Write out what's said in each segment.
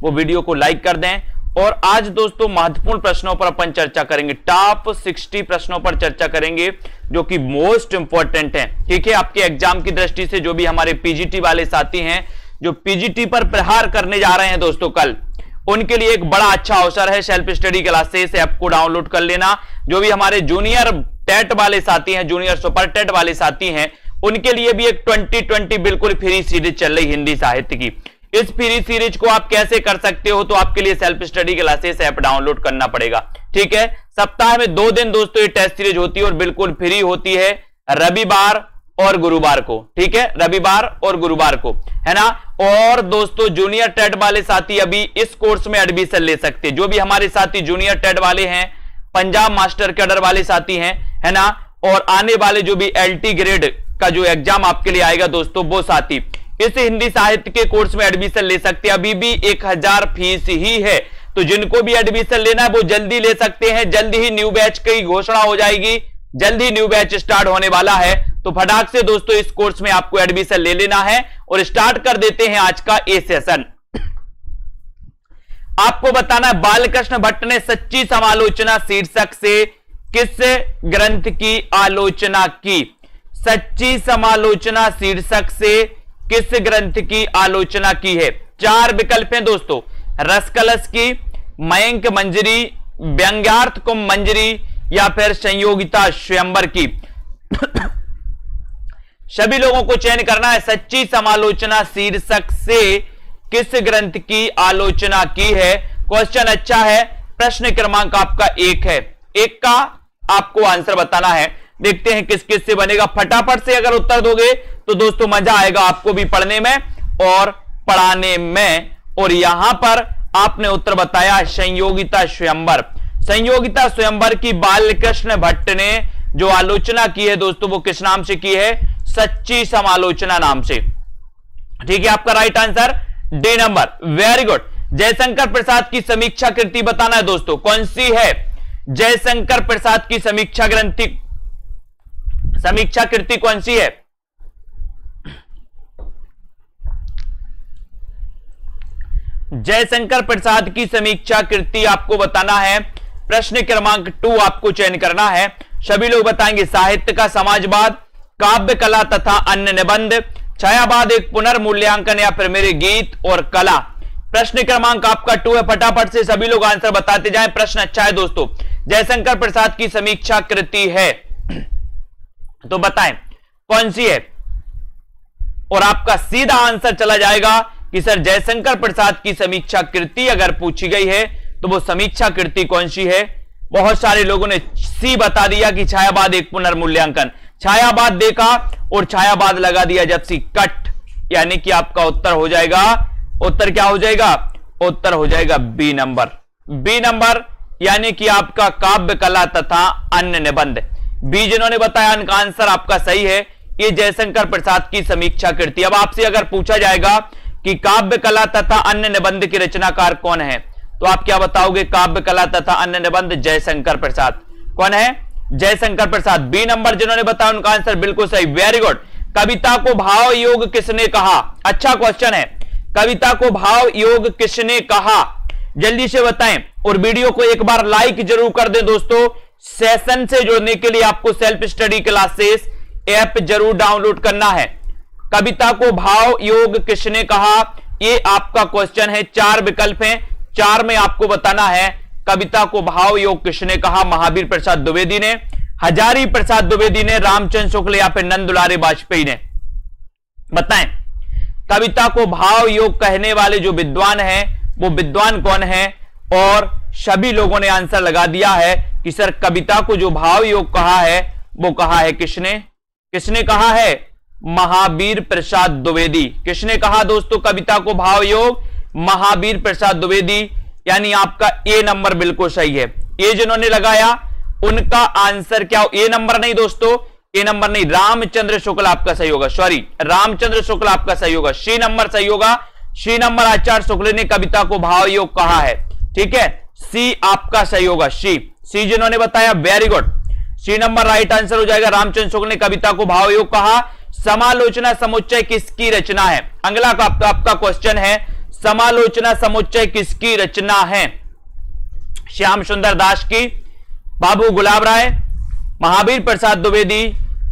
वो वीडियो को लाइक कर दें। और आज दोस्तों महत्वपूर्ण प्रश्नों पर अपन चर्चा करेंगे, टॉप 60 प्रश्नों पर चर्चा करेंगे जो कि मोस्ट इंपॉर्टेंट हैं। ठीक है, आपके एग्जाम की दृष्टि से जो भी हमारे पीजीटी वाले साथी हैं जो पीजीटी पर प्रहार करने जा रहे हैं दोस्तों कल, उनके लिए एक बड़ा अच्छा अवसर है। सेल्फ स्टडी क्लासेस ऐप को डाउनलोड कर लेना। जो भी हमारे जूनियर टेट वाले साथी हैं, जूनियर सुपर टेट वाले साथी हैं, उनके लिए भी एक 2020 बिल्कुल फ्री सीरीज चल रही हिंदी साहित्य की। इस फ्री सीरीज को आप कैसे कर सकते हो, तो आपके लिए self study classes app download करना पड़ेगा। ठीक है, सप्ताह में 2 दिन दोस्तों ये टेस्ट सीरीज होती है और बिल्कुल फ्री होती है, रविवार और गुरुवार को। ठीक है, रविवार और गुरुवार को, है ना। और दोस्तों जूनियर टेट वाले साथी अभी इस कोर्स में एडमिशन ले सकते हैं। जो भी हमारे साथी जूनियर टेट वाले हैं, पंजाब मास्टर कैडर वाले साथी हैं, है ना, और आने वाले जो भी एलटी ग्रेड का जो एग्जाम आपके लिए आएगा दोस्तों, वो साथी इस हिंदी साहित्य के कोर्स में एडमिशन ले सकते हैं। अभी भी 1000 फीस ही है, तो जिनको भी एडमिशन लेना है वो जल्दी ले सकते हैं। जल्दी ही न्यू बैच की घोषणा हो जाएगी, जल्दी न्यू बैच स्टार्ट होने वाला है, तो फटाक से दोस्तों इस कोर्स में आपको एडमिशन ले लेना है। और स्टार्ट कर देते हैं आज का ए सेशन। आपको बताना है बालकृष्ण भट्ट ने सच्ची समालोचना शीर्षक से किस ग्रंथ की आलोचना की। सच्ची समालोचना शीर्षक से किस ग्रंथ की आलोचना की है। 4 विकल्प हैं दोस्तों, रसकलश की, मयंक मंजरी, व्यंग्यार्थ कुंभ मंजरी या फिर संयोगिता स्वयंवर की। सभी लोगों को चयन करना है। सच्ची समालोचना शीर्षक से किस ग्रंथ की आलोचना की है। क्वेश्चन अच्छा है। प्रश्न क्रमांक आपका 1 है। 1 का आपको आंसर बताना है। देखते हैं किस किस से बनेगा। फटाफट से अगर उत्तर दोगे तो दोस्तों मजा आएगा आपको भी पढ़ने में और पढ़ाने में। और यहां पर आपने उत्तर बताया संयोगिता स्वयंवर। संयोगिता स्वयंवर की बालकृष्ण भट्ट ने जो आलोचना की है दोस्तों, वो किस नाम से की है, सच्ची समालोचना नाम से। ठीक है, आपका right answer D number, very good. Jaishankar Prasad की समीक्षा कृति बताना है दोस्तों, कौन सी है। जयशंकर प्रसाद की समीक्षा कृति कौन सी है। जयशंकर प्रसाद की समीक्षा कृति आपको बताना है। प्रश्न क्रमांक 2 आपको चयन करना है। सभी लोग बताएंगे साहित्य का समाजवाद, काव्य कला तथा अन्य निबंध, छायावाद एक पुनर्मूल्यांकन या फिर मेरे गीत और कला। प्रश्न क्रमांक आपका 2 है। फटाफट से सभी लोग आंसर बताते जाएं। प्रश्न अच्छा है दोस्तों। जयशंकर प्रसाद की समीक्षा कृति है तो बताएं कौन सी है। और आपका सीधा आंसर चला जाएगा कि सर जयशंकर प्रसाद की समीक्षा कृति अगर पूछी गई है तो वो समीक्षा कृति कौन सी है। बहुत सारे लोगों ने सी बता दिया कि छायावाद एक पुनर्मूल्यांकन। छायावाद देखा और छायावाद लगा दिया जब सी कट, यानी कि आपका उत्तर हो जाएगा, उत्तर क्या हो जाएगा, उत्तर हो जाएगा बी नंबर। बी नंबर यानी कि आपका काव्य कला तथा अन्य निबंध। बी जिन्होंने बताया उनका आंसर आपका सही है, ये जयशंकर प्रसाद की समीक्षा कृति। अब आपसे अगर पूछा जाएगा कि काव्य कला तथा अन्य निबंध के रचनाकार कौन है, तो आप क्या बताओगे, काव्य कला तथा अन्य निबंध जयशंकर प्रसाद। कौन है, जयशंकर प्रसाद। बी नंबर जिन्होंने बताया उनका आंसर बिल्कुल सही, वेरी गुड। कविता को भाव योग किसने कहा। अच्छा क्वेश्चन है, कविता को भाव योग किसने कहा, जल्दी से बताएं। और वीडियो को एक बार लाइक जरूर कर दें दोस्तों। सेशन से जुड़ने के लिए आपको सेल्फ स्टडी क्लासेस ऐप जरूर डाउनलोड करना है। कविता को भाव योग किसने कहा, ये आपका क्वेश्चन है। 4 विकल्प हैं, 4 में आपको बताना है कविता को भाव योग किसने कहा। महावीर प्रसाद द्विवेदी ने, हजारी प्रसाद द्विवेदी ने, रामचंद्र शुक्ल या फिर नंद दुलारे वाजपेयी ने। बताएं कविता को भाव योग कहने वाले जो विद्वान हैं वो विद्वान कौन है। और सभी लोगों ने आंसर लगा दिया है कि सर कविता को जो भाव योग कहा है वो कहा है किसने, किसने कहा है, महावीर प्रसाद द्विवेदी। किसने कहा दोस्तों कविता को भाव योग, महावीर प्रसाद द्विवेदी। यानी आपका ए नंबर बिल्कुल सही है। ए जिन्होंने लगाया उनका आंसर क्या, ए नंबर नहीं दोस्तों, ए नंबर नहीं, रामचंद्र शुक्ल आपका सही होगा, सॉरी रामचंद्र शुक्ल आपका सही होगा, सी नंबर सही होगा। सी नंबर आचार्य शुक्ल ने कविता को भाव योग कहा है। ठीक है, सी आपका सही होगा, सी जिन्होंने बताया very good, C number right answer हो जाएगा। रामचंद्र शुक्ल ने कविता को भाव योग कहा। समालोचना समुच्चय किसकी रचना है। अगला आपका क्वेश्चन है, समालोचना समुच्चय किसकी रचना है? श्याम सुंदर दास की, बाबू गुलाब राय, महावीर प्रसाद द्विवेदी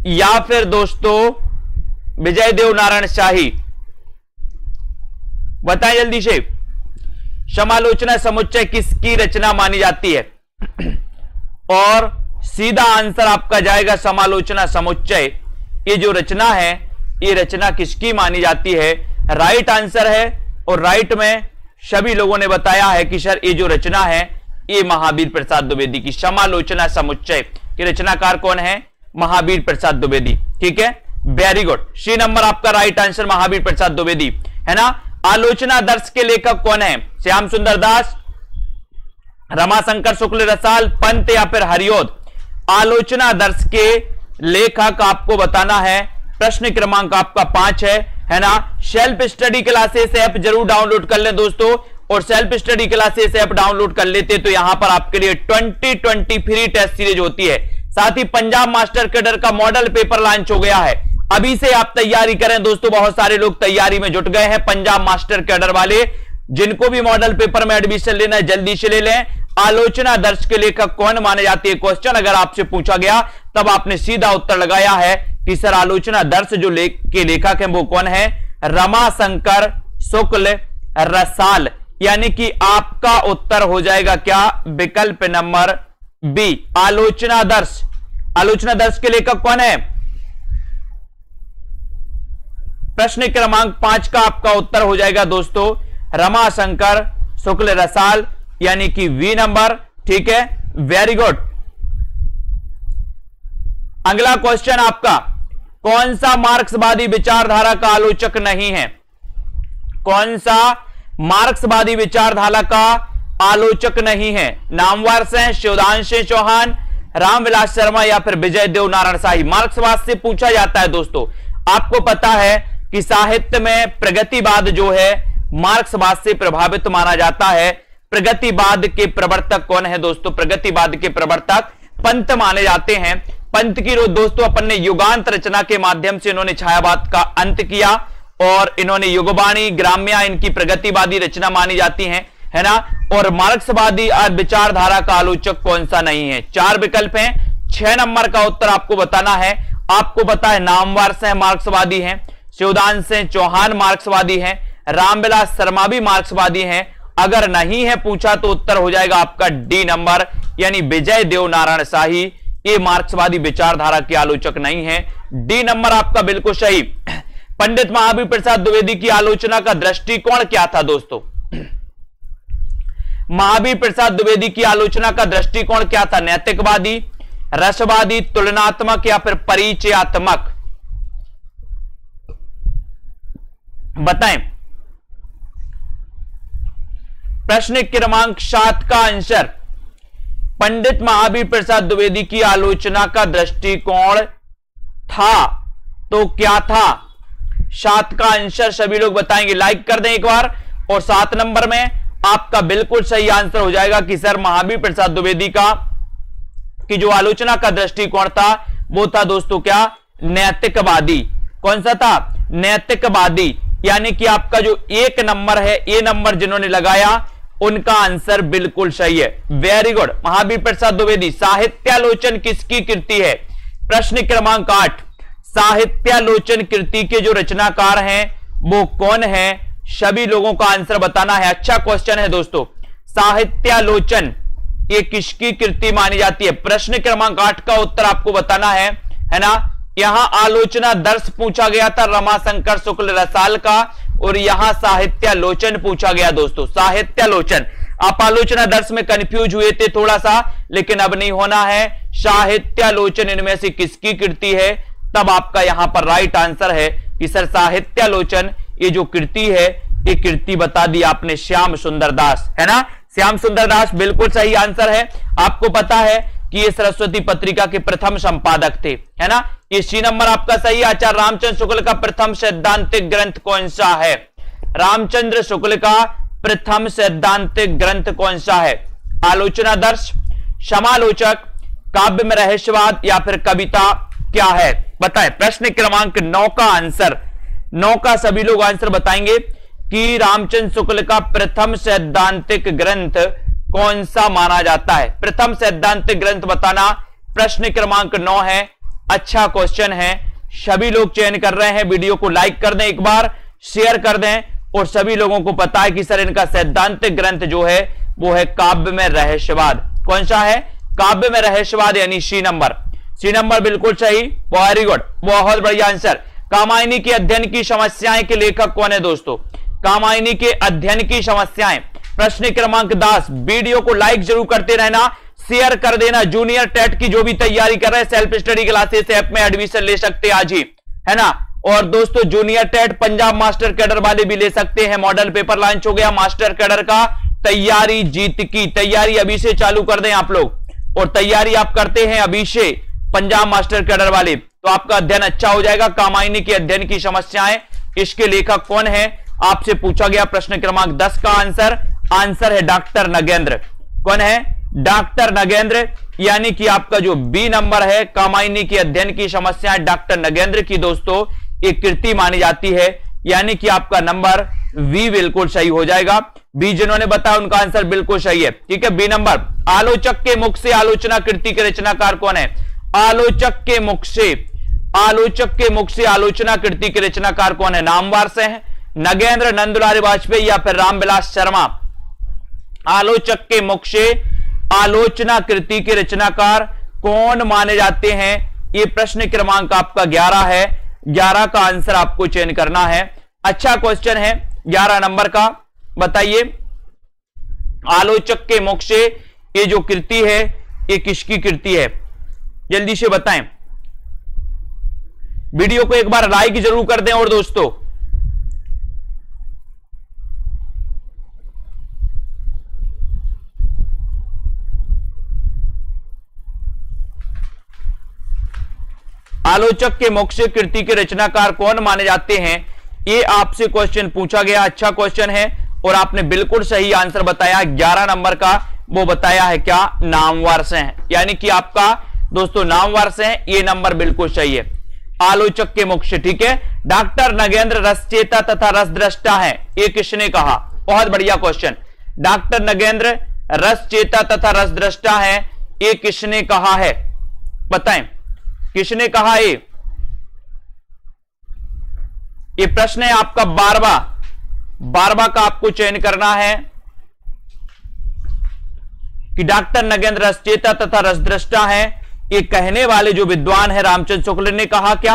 या फिर दोस्तों विजय देव नारायण शाही? बताएं जल्दी से, समालोचना समुच्चय किसकी रचना मानी जाती है? और सीधा आंसर आपका जाएगा समालोचना समुच्चय, ये जो रचना है ये रचना किसकी मानी जाती है? राइट आंसर है। और राइट में सभी लोगों ने बताया है कि सर ये जो रचना है ये महावीर प्रसाद द्विवेदी की, समालोचना समुच्चय की रचनाकार कौन है? महावीर प्रसाद द्विवेदी। ठीक है, वेरी गुड, सी नंबर आपका राइट आंसर महावीर प्रसाद द्विवेदी है ना। आलोचना दर्श के लेखक कौन है? श्याम सुंदर दास, रमाशंकर शुक्ल रसाल, पंत या फिर हरिओद? आलोचना दर्श के लेखक आपको बताना है। प्रश्न क्रमांक आपका 5 है ना। सेल्फ स्टडी क्लासेस ऐप जरूर डाउनलोड कर लें दोस्तों, और self study classes app download कर लेते तो यहां पर आपके लिए 2020 फ्री टेस्ट सीरीज होती है। साथ ही पंजाब मास्टर कैडर का मॉडल पेपर लॉन्च हो गया है, अभी से आप तैयारी करें दोस्तों। बहुत सारे लोग तैयारी में जुट गए हैं पंजाब मास्टर कैडर वाले, जिनको भी मॉडल पेपर में एडमिशन लेना है जल्दी से ले लें। आलोचना दर्श के लेखक कौन माने जाते हैं? क्वेश्चन अगर आपसे पूछा गया तब आपने सीधा उत्तर लगाया है कि सर आलोचना दर्श जो के लेखक हैं वो कौन है? रमाशंकर शुक्ल रसाल, यानी कि आपका उत्तर हो जाएगा क्या? विकल्प नंबर बी, आलोचना दर्श। आलोचना दर्श के लेखक कौन है? प्रश्न क्रमांक 5 का आपका उत्तर हो जाएगा दोस्तों रमाशंकर शुक्ल रसाल, यानी कि वी नंबर। ठीक है, वेरी गुड। अगला क्वेश्चन आपका, कौन सा मार्क्सवादी विचारधारा का आलोचक नहीं है? कौन सा मार्क्सवादी विचारधारा का आलोचक नहीं है? नामवर से शिवदांशु चौहान, रामविलास शर्मा या फिर विजय देव नारायण शाही? मार्क्सवाद से पूछा जाता है दोस्तों। आपको पता है कि साहित्य में प्रगतिवाद जो है मार्क्सवाद से प्रभावित माना जाता है। प्रगतिवाद के प्रवर्तक कौन है दोस्तों? प्रगतिवाद के प्रवर्तक पंत माने जाते हैं। पंत की दोस्तों अपन ने युगांत रचना के माध्यम से इन्होंने छायावाद का अंत किया, और इन्होंने युगवाणी, ग्राम्या इनकी प्रगतिवादी रचना मानी जाती है ना। और मार्क्सवादी विचारधारा का आलोचक कौन सा नहीं है? 4 विकल्प हैं, 6 नंबर का उत्तर आपको बताना है। आपको पता है नामवर से मार्क्सवादी हैं, शिवदांशु चौहान मार्क्सवादी हैं, रामविलास शर्मा भी मार्क्सवादी हैं। अगर नहीं है पूछा तो उत्तर हो जाएगा आपका डी नंबर, यानी विजय देव नारायण शाही। ये मार्क्सवादी विचारधारा के आलोचक नहीं है। डी नंबर आपका बिल्कुल सही। पंडित महावीर प्रसाद द्विवेदी की आलोचना का दृष्टिकोण क्या था दोस्तों? महावीर प्रसाद द्विवेदी की आलोचना का दृष्टिकोण क्या था? नैतिकवादी, रसवादी, तुलनात्मक या फिर परिचयात्मक? बताएं। प्रश्न क्रमांक 7 का आंसर, पंडित महावीर प्रसाद द्विवेदी की आलोचना का दृष्टिकोण था तो क्या था? 7 का आंसर सभी लोग बताएंगे, लाइक कर दें एक बार। और 7 नंबर में आपका बिल्कुल सही आंसर हो जाएगा कि सर महावीर प्रसाद द्विवेदी का की जो आलोचना का दृष्टिकोण था वो था दोस्तों क्या? नैतिकवादी। कौन सा था? नैतिकवादी। यानी कि आपका जो 1 नंबर है, ए नंबर जिन्होंने लगाया उनका आंसर बिल्कुल सही है। Very good, Mahavir Prasad Dwivedi. साहित्यालोचन किसकी कृति है? प्रश्न क्रमांक 8, साहित्यालोचन कृति के जो रचनाकार हैं वो कौन है? सभी लोगों का आंसर बताना है। अच्छा क्वेश्चन है दोस्तों, साहित्यालोचन ये किसकी कृति मानी जाती है? प्रश्न क्रमांक 8 का उत्तर आपको बताना है ना। यहां आलोचना दर्श पूछा गया था रमाशंकर शुक्ल रसाल का, और यहां साहित्यालोचन पूछा गया दोस्तों, साहित्यालोचन। आप आलोचना दर्श में कंफ्यूज हुए थे थोड़ा सा, लेकिन अब नहीं होना है। साहित्यालोचन इनमें से किसकी कृति है? तब आपका यहां पर राइट आंसर है कि सर साहित्यालोचन ये जो कृति है ये कृति बता दी आपने श्याम सुंदर दास, है ना। श्याम सुंदर दास बिल्कुल सही आंसर है। आपको पता है कि ये सरस्वती पत्रिका के प्रथम संपादक थे, है ना। ये सी नंबर आपका सही। आचार्य रामचंद्र शुक्ल का प्रथम सैद्धांतिक ग्रंथ कौन सा है? रामचंद्र शुक्ल का प्रथम सैद्धांतिक ग्रंथ कौन सा है? आलोचना दर्श, समालोचक, काव्य में रहस्यवाद या फिर कविता क्या है? बताएं। प्रश्न क्रमांक 9 का आंसर, 9 का सभी लोग आंसर बताएंगे। कि रामचंद्र शुक्ल का प्रथम सैद्धांतिक ग्रंथ कौन सा माना जाता है? प्रथम सैद्धांतिक ग्रंथ बताना प्रश्न क्रमांक 9 है। अच्छा क्वेश्चन है, सभी लोग चयन कर रहे हैं। वीडियो को लाइक कर दें, एक बार शेयर कर दें, और सभी लोगों को पता है कि सर इनका सैद्धांतिक ग्रंथ जो है वो है काव्य में रहस्यवाद। कौन सा है? काव्य में रहस्यवाद, यानी सी नंबर। सी नंबर बिल्कुल सही, वेरी गुड, बहुत बढ़िया आंसर। कामायनी के अध्ययन की समस्याएं के लेखक कौन है दोस्तों? कामायनी के अध्ययन की समस्याएं, प्रश्न क्रमांक 10। वीडियो को लाइक जरूर करते रहना, शेयर कर देना। जूनियर टेट की जो भी तैयारी कर रहे हैं, सेल्फ स्टडी क्लासेस ऐप में एडमिशन ले सकते हैं आज ही, है ना। और दोस्तों junior TET Punjab master cadre वाले भी ले सकते हैं। मॉडल पेपर लॉन्च हो गया मास्टर कैडर का, तैयारी जीत की तैयारी अभी से चालू कर दें आप लोग, और तैयारी आप करते हैं अभी से पंजाब मास्टर कैडर वाले, तो आपका अध्ययन अच्छा हो जाएगा। कामायनी के अध्ययन की समस्याएं, इसके लेखक कौन है आपसे पूछा गया प्रश्न क्रमांक 10 का आंसर है डॉक्टर नगेंद्र। कौन है? डॉक्टर नगेंद्र, यानी कि आपका जो बी नंबर है, कामायनी के अध्ययन की समस्याएं डॉक्टर नगेंद्र की दोस्तों एक कृति मानी जाती है, यानी कि आपका नंबर वी बिल्कुल सही हो जाएगा। बी जिन्होंने बताया उनका आंसर बिल्कुल सही है, ठीक है, बी नंबर। आलोचक के मुख से आलोचना कृति के रचनाकार कौन है? आलोचक के मुख से आलोचना कृति के रचनाकार कौन है? नामवार से है, नगेंद्र, नंदलाल वाजपेयी या फिर रामविलास शर्मा। आलोचक के मुख से आलोचना कृति के रचनाकार कौन माने जाते हैं? यह प्रश्न क्रमांक आपका 11 है। 11 का आंसर आपको चयन करना है। अच्छा क्वेश्चन है 11 नंबर का, बताइए आलोचक के मुख से ये जो कृति है ये किसकी कृति है? जल्दी से बताएं। वीडियो को एक बार लाइक जरूर कर दें। और दोस्तों आलोचक के मुख से कृति के रचनाकार कौन माने जाते हैं, ये आपसे क्वेश्चन पूछा गया। अच्छा क्वेश्चन है और आपने बिल्कुल सही आंसर बताया। 11 नंबर का वो बताया है क्या? नामवार से है, यानी कि आपका दोस्तों नामवार से है, ये नंबर बिल्कुल सही है। आलोचक के मुख से, ठीक है। डॉक्टर नगेंद्र रसचेता तथा रसद्रष्टा है, ये किसने कहा? बहुत बढ़िया क्वेश्चन। डॉक्टर नगेंद्र रसचेता तथा रसद्रष्टा है, ये किसने कहा है? बताएं किसने कहा? ये प्रश्न है आपका 12वां का आपको चयन करना है कि डॉक्टर नगेंद्र रसचेता तथा रसद्रष्टा है, ये कहने वाले जो विद्वान है रामचंद्र शुक्ल ने कहा क्या?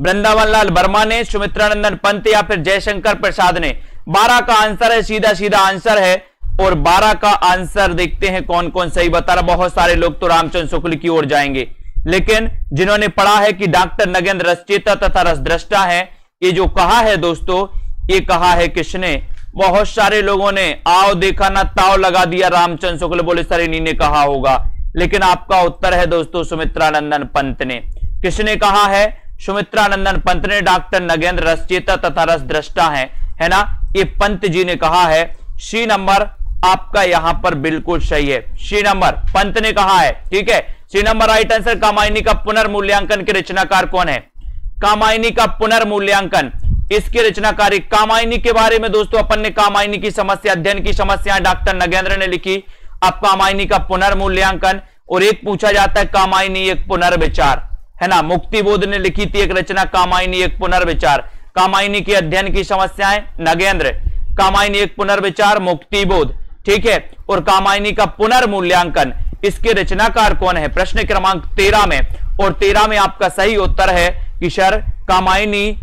वृंदावन लाल वर्मा ने, सुमित्रानंदन पंत या फिर जयशंकर प्रसाद ने? 12 का आंसर है, सीधा सीधा आंसर है। और 12 का आंसर देखते हैं कौन कौन सही बता रहा। बहुत सारे लोग तो रामचंद्र शुक्ल की ओर जाएंगे, लेकिन जिन्होंने पढ़ा है कि डॉक्टर नगेंद्र रसचेता तथा रसद्रष्टा है, ये जो कहा है दोस्तों, ये कहा है किसने? बहुत सारे लोगों ने आओ देखा ना ताव लगा दिया, रामचंद्र शुक्ल बोले सर इन्हीं ने कहा होगा, लेकिन आपका उत्तर है दोस्तों सुमित्रानंदन पंत ने। किसने कहा है? सुमित्रानंदन पंत ने डॉक्टर नगेंद्र रसचेता तथा रसद्रष्टा है ना, ये पंत जी ने कहा है। सी नंबर आपका यहां पर बिल्कुल सही है, सी नंबर पंत ने कहा है, ठीक है, C number right answer. Kamayani का पुनर्मूल्यांकन के रचनाकार कौन है? कामायनी का पुनर्मूल्यांकन, इसके रचनाकारी कामायनी के बारे में दोस्तों अपन ने कामायनी की समस्या, अध्ययन की समस्या डॉक्टर नगेंद्र ने लिखी। अब कामायनी का पुनर्मूल्यांकन, और एक पूछा जाता है कामायनी एक पुनर्विचार, है ना, मुक्तिबोध ने लिखी थी एक रचना कामायनी एक पुनर्विचार। कामायनी के अध्ययन की समस्याएं नगेंद्र, कामायनी एक पुनर्विचार मुक्तिबोध, ठीक है। और कामायनी का पुनर्मूल्यांकन, इसके रचनाकार कौन है? प्रश्न क्रमांक 13 में, और 13 में आपका सही उत्तर है कि सर कामायनी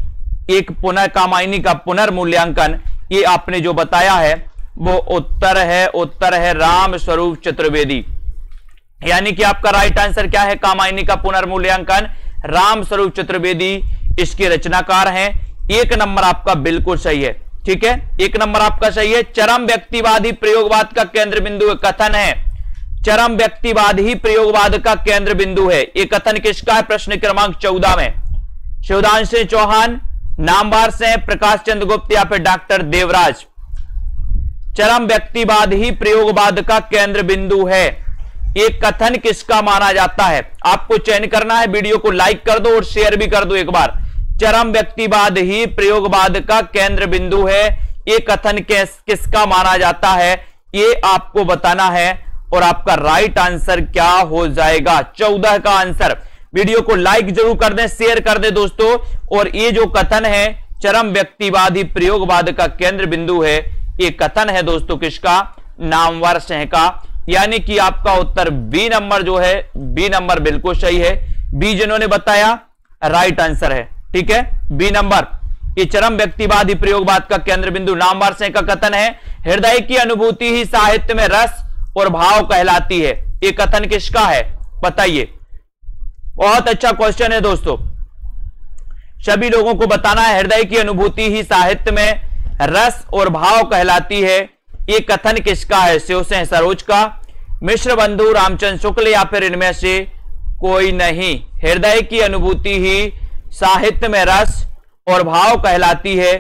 का पुनर्मूल्यांकन, ये आपने जो बताया है वो उत्तर है राम स्वरूप चतुर्वेदी, यानी कि आपका राइट आंसर क्या है? कामायनी का पुनर्मूल्यांकन राम स्वरूप चतुर्वेदी इसके रचनाकार हैं। 1 नंबर आपका बिल्कुल सही है, ठीक है, 1 नंबर आपका सही है। चरम व्यक्तिवादी प्रयोगवाद का केंद्र बिंदु कथन है, चरम व्यक्तिवाद ही प्रयोगवाद का केंद्र बिंदु है, ये कथन किसका है? प्रश्न क्रमांक 14 में शिवदांशु चौहान, नामवार से प्रकाश चंद्र गुप्त या फिर डॉक्टर देवराज। चरम व्यक्तिवाद ही प्रयोगवाद का केंद्र बिंदु है, एक कथन किसका माना जाता है? आपको चयन करना है। वीडियो को लाइक कर दो और शेयर भी कर दो एक बार। चरम व्यक्तिवाद ही प्रयोगवाद का केंद्र बिंदु है, ये कथन किसका माना जाता है, ये आपको बताना है और आपका राइट आंसर क्या हो जाएगा 14 का आंसर। वीडियो को लाइक जरूर कर दें, शेयर कर दें दोस्तों। और ये जो कथन है चरम व्यक्तिवादी प्रयोगवाद का केंद्र बिंदु है, ये कथन है दोस्तों किसका, नामवर सिंह का। यानी कि आपका उत्तर बी नंबर जो है, बी नंबर बिल्कुल सही है। बी जिन्होंने बताया राइट आंसर है, ठीक है, बी नंबर। ये चरम व्यक्तिवादी प्रयोगवाद का केंद्र बिंदु नामवर सिंह का कथन है। हृदय की अनुभूति ही साहित्य में रस और भाव कहलाती है, ये कथन किसका है बताइए। बहुत अच्छा क्वेश्चन है दोस्तों, सभी लोगों को बताना है। हृदय की अनुभूति ही साहित्य में रस और भाव कहलाती है, ये कथन किसका है, शिवसेन सरोज का, मिश्र बंधु, रामचंद्र शुक्ल या फिर इनमें से कोई नहीं। हृदय की अनुभूति ही साहित्य में रस और भाव कहलाती है,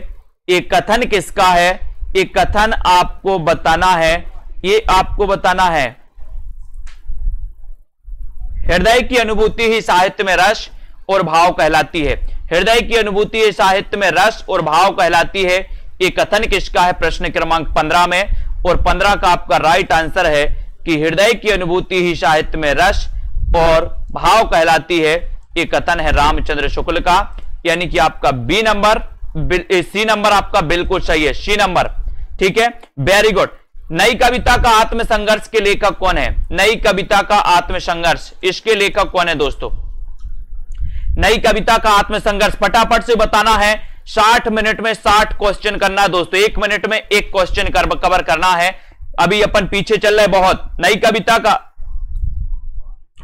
ये कथन किसका है, ये कथन आपको बताना है, ये आपको बताना है। हृदय की अनुभूति ही साहित्य में रस और भाव कहलाती है। हृदय की अनुभूति ही साहित्य में रस और भाव कहलाती है, ये कथन किसका है प्रश्न क्रमांक 15 में। और 15 का आपका राइट आंसर है कि हृदय की अनुभूति ही साहित्य में रस और भाव कहलाती है, ये कथन है रामचंद्र शुक्ल का। यानी कि आपका बी नंबर, सी नंबर आपका बिल्कुल सही है, सी नंबर, ठीक है, वेरी गुड। नई कविता का आत्मसंघर्ष के लेखक कौन है, नई कविता का आत्मसंघर्ष, इसके लेखक कौन है दोस्तों। नई कविता का आत्मसंघर्ष फटाफट से बताना है, 60 मिनट में 60 क्वेश्चन करना है दोस्तों, 1 मिनट में 1 क्वेश्चन कवर करना है। अभी अपन पीछे चल रहे बहुत। नई कविता का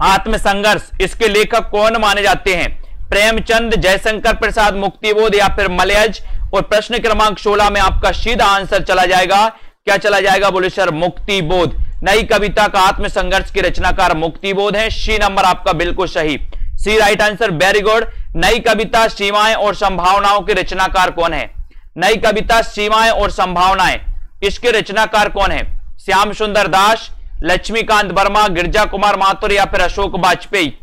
आत्मसंघर्ष, इसके लेखक कौन माने जाते हैं, प्रेमचंद, जयशंकर प्रसाद, मुक्तिबोध या फिर मलयज। और प्रश्न क्रमांक 16 में आपका सीधा आंसर चला जाएगा, क्या चला जाएगा बोले सर, मुक्तिबोध। नई कविता का आत्मसंघर्ष के रचनाकार मुक्तिबोध है, सी नंबर आपका बिल्कुल सही, सी राइट आंसर, वेरी गुड। नई कविता सीमाएं और संभावनाओं के रचनाकार कौन है, नई कविता सीमाएं और संभावनाएं, इसके रचनाकार कौन है, श्याम सुंदर दास, लक्ष्मीकांत वर्मा, गिरजा कुमार माथुर या फिर अशोक वाजपेयी।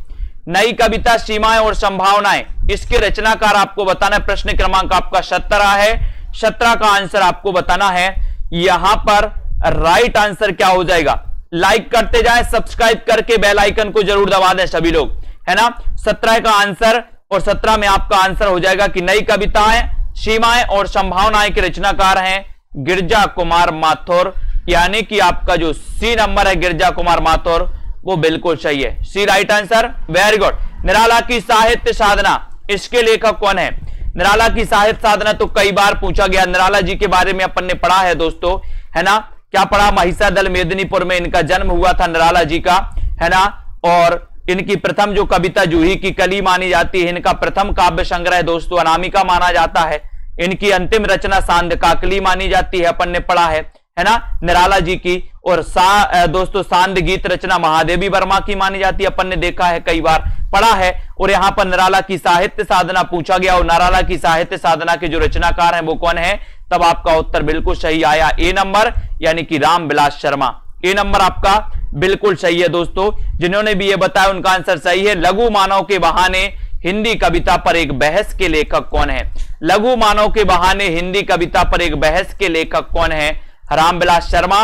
नई कविता सीमाएं और संभावनाएं, इसके रचनाकार आपको बताना है। प्रश्न क्रमांक आपका 17 है, 17 का आंसर आपको बताना है। यहां पर राइट आंसर क्या हो जाएगा, लाइक करते जाएं, सब्सक्राइब करके बेल आइकन को जरूर दबा दें सभी लोग, है ना। 17 का आंसर, और 17 में आपका आंसर हो जाएगा कि नई कविताएं सीमाएं और संभावनाएं के रचनाकार हैं गिरजा कुमार माथुर। यानी कि आपका जो सी नंबर है गिरजा कुमार माथुर, वो बिल्कुल सही है, सी राइट आंसर, वेरी गुड। निराला की साहित्य साधना, इसके लेखक कौन है, निराला की साहित्य साधना तो कई बार पूछा गया। निराला जी के बारे में अपन ने पढ़ा है दोस्तों, है ना, क्या पढ़ा, महिषादल मेदिनीपुर में इनका जन्म हुआ था निराला जी का, है ना। और इनकी प्रथम जो कविता जूही की कली मानी जाती है, इनका प्रथम काव्य संग्रह दोस्तों अनामिका माना जाता है। इनकी अंतिम रचना सांद काकली मानी जाती है, अपन ने पढ़ा है ना, निराला जी की। और दोस्तों सांद गीत रचना महादेवी वर्मा की मानी जाती है, अपन ने देखा है, कई बार पढ़ा है। और यहां पर निराला की साहित्य साधना पूछा गया, और निराला की साहित्य साधना के जो रचनाकार हैं वो कौन है, तब आपका उत्तर बिल्कुल सही आया, ए नंबर, यानी कि रामविलास शर्मा। ए नंबर आपका बिल्कुल सही है दोस्तों। जिन्होंने भी ये बताया उनका आंसर सही है। लघु मानव के बहाने हिंदी कविता पर एक बहस के लेखक कौन है, लघु मानव के बहाने हिंदी कविता पर एक बहस के लेखक कौन है, रामविलास शर्मा,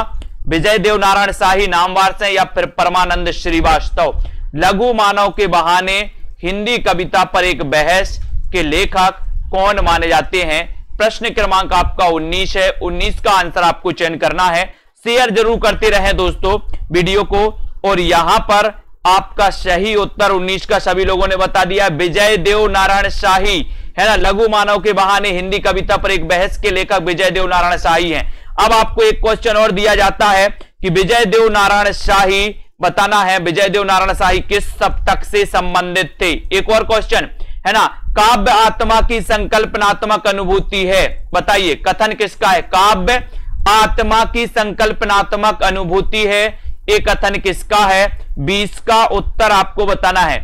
विजय देव नारायण शाही, नामवर सिंह या फिर परमानंद श्रीवास्तव। लघु मानव के बहाने हिंदी कविता पर एक बहस के लेखक कौन माने जाते हैं। प्रश्न क्रमांक आपका 19 है, 19 का आंसर आपको चयन करना है। शेयर जरूर करते रहें दोस्तों वीडियो को। और यहां पर आपका सही उत्तर 19 का सभी लोगों ने बता दिया, विजय देव नारायण शाही, है ना। लघु मानव के बहाने हिंदी कविता पर एक बहस के लेखक विजय देव नारायण शाही हैं। अब आपको एक क्वेश्चन और दिया जाता है कि विजय देव नारायण शाही बताना है, विजय देव नारायण शाही किस सप्तक से संबंधित थे। एक और क्वेश्चन है ना, काव्य आत्मा की संकल्पनात्मक अनुभूति है, बताइए कथन किसका है, काव्य आत्मा की संकल्पनात्मक अनुभूति है, एक कथन किसका है। 20 का उत्तर आपको बताना है,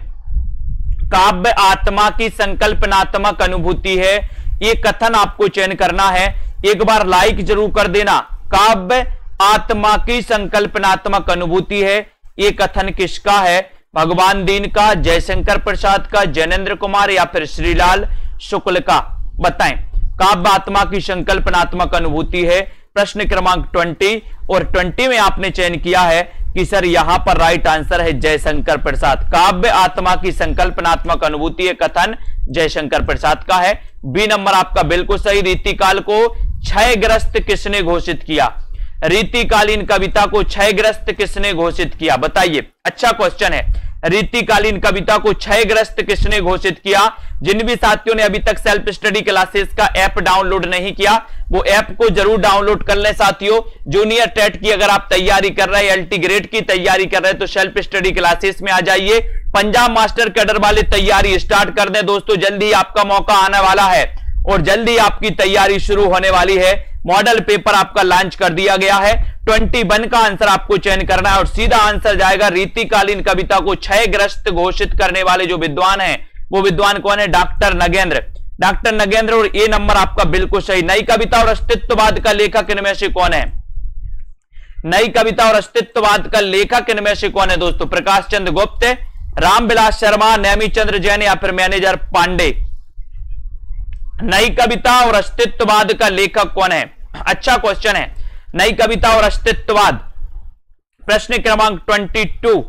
काव्य आत्मा की संकल्पनात्मक अनुभूति है, ये कथन आपको चयन करना है। एक बार लाइक जरूर कर देना, काव्य आत्मा की संकल्पनात्मक अनुभूति है, ये कथन किसका है, भगवान दीन का, जयशंकर प्रसाद का, जैनेन्द्र कुमार या फिर श्रीलाल शुक्ल का, बताएं। काव्य आत्मा की संकल्पनात्मक अनुभूति है। प्रश्न क्रमांक 20 और 20 में आपने चयन किया है कि सर यहां पर राइट आंसर है जयशंकर प्रसाद। काव्य आत्मा की संकल्पनात्मक अनुभूति है कथन जयशंकर प्रसाद का है। बी नंबर आपका बिल्कुल सही। रीतिकाल को क्षयग्रस्त किसने घोषित किया? रीतिकालीन कविता को क्षयग्रस्त किसने घोषित किया? बताइए, अच्छा क्वेश्चन है। रीतिकालीन कविता को क्षयग्रस्त किसने घोषित किया? जिन भी साथियों ने अभी तक सेल्फ स्टडी क्लासेस का ऐप डाउनलोड नहीं किया, वो ऐप को जरूर डाउनलोड कर लें साथियों। जूनियर टेट की अगर आप तैयारी कर रहे हैं, एलटी ग्रेड की तैयारी कर रहे हैं, तो सेल्फ स्टडी क्लासेस में आ जाइए। पंजाब मास्टर कैडर वाले तैयारी स्टार्ट कर दें दोस्तों, जल्दी आपका मौका आने वाला है और जल्दी आपकी तैयारी शुरू होने वाली है। मॉडल पेपर आपका लॉन्च कर दिया गया है। 21 का आंसर आपको चयन करना है और सीधा आंसर जाएगा रीतिकालीन कविता को क्षयग्रस्त घोषित करने वाले जो विद्वान हैं, वो विद्वान कौन है? डॉक्टर नगेंद्र। डॉक्टर नगेंद्र। और ए नंबर आपका बिल्कुल सही। नई कविता और अस्तित्ववाद का लेखक इनमें से कौन है? नई कविता और अस्तित्ववाद का लेखक इनमें से कौन है दोस्तों? प्रकाश चंद्र गुप्त, रामविलास शर्मा, नेमीचंद्र जैन या फिर मैनेजर पांडे? नई कविता और अस्तित्ववाद का लेखक कौन है? अच्छा क्वेश्चन है। नई कविता और अस्तित्ववाद, प्रश्न क्रमांक 22।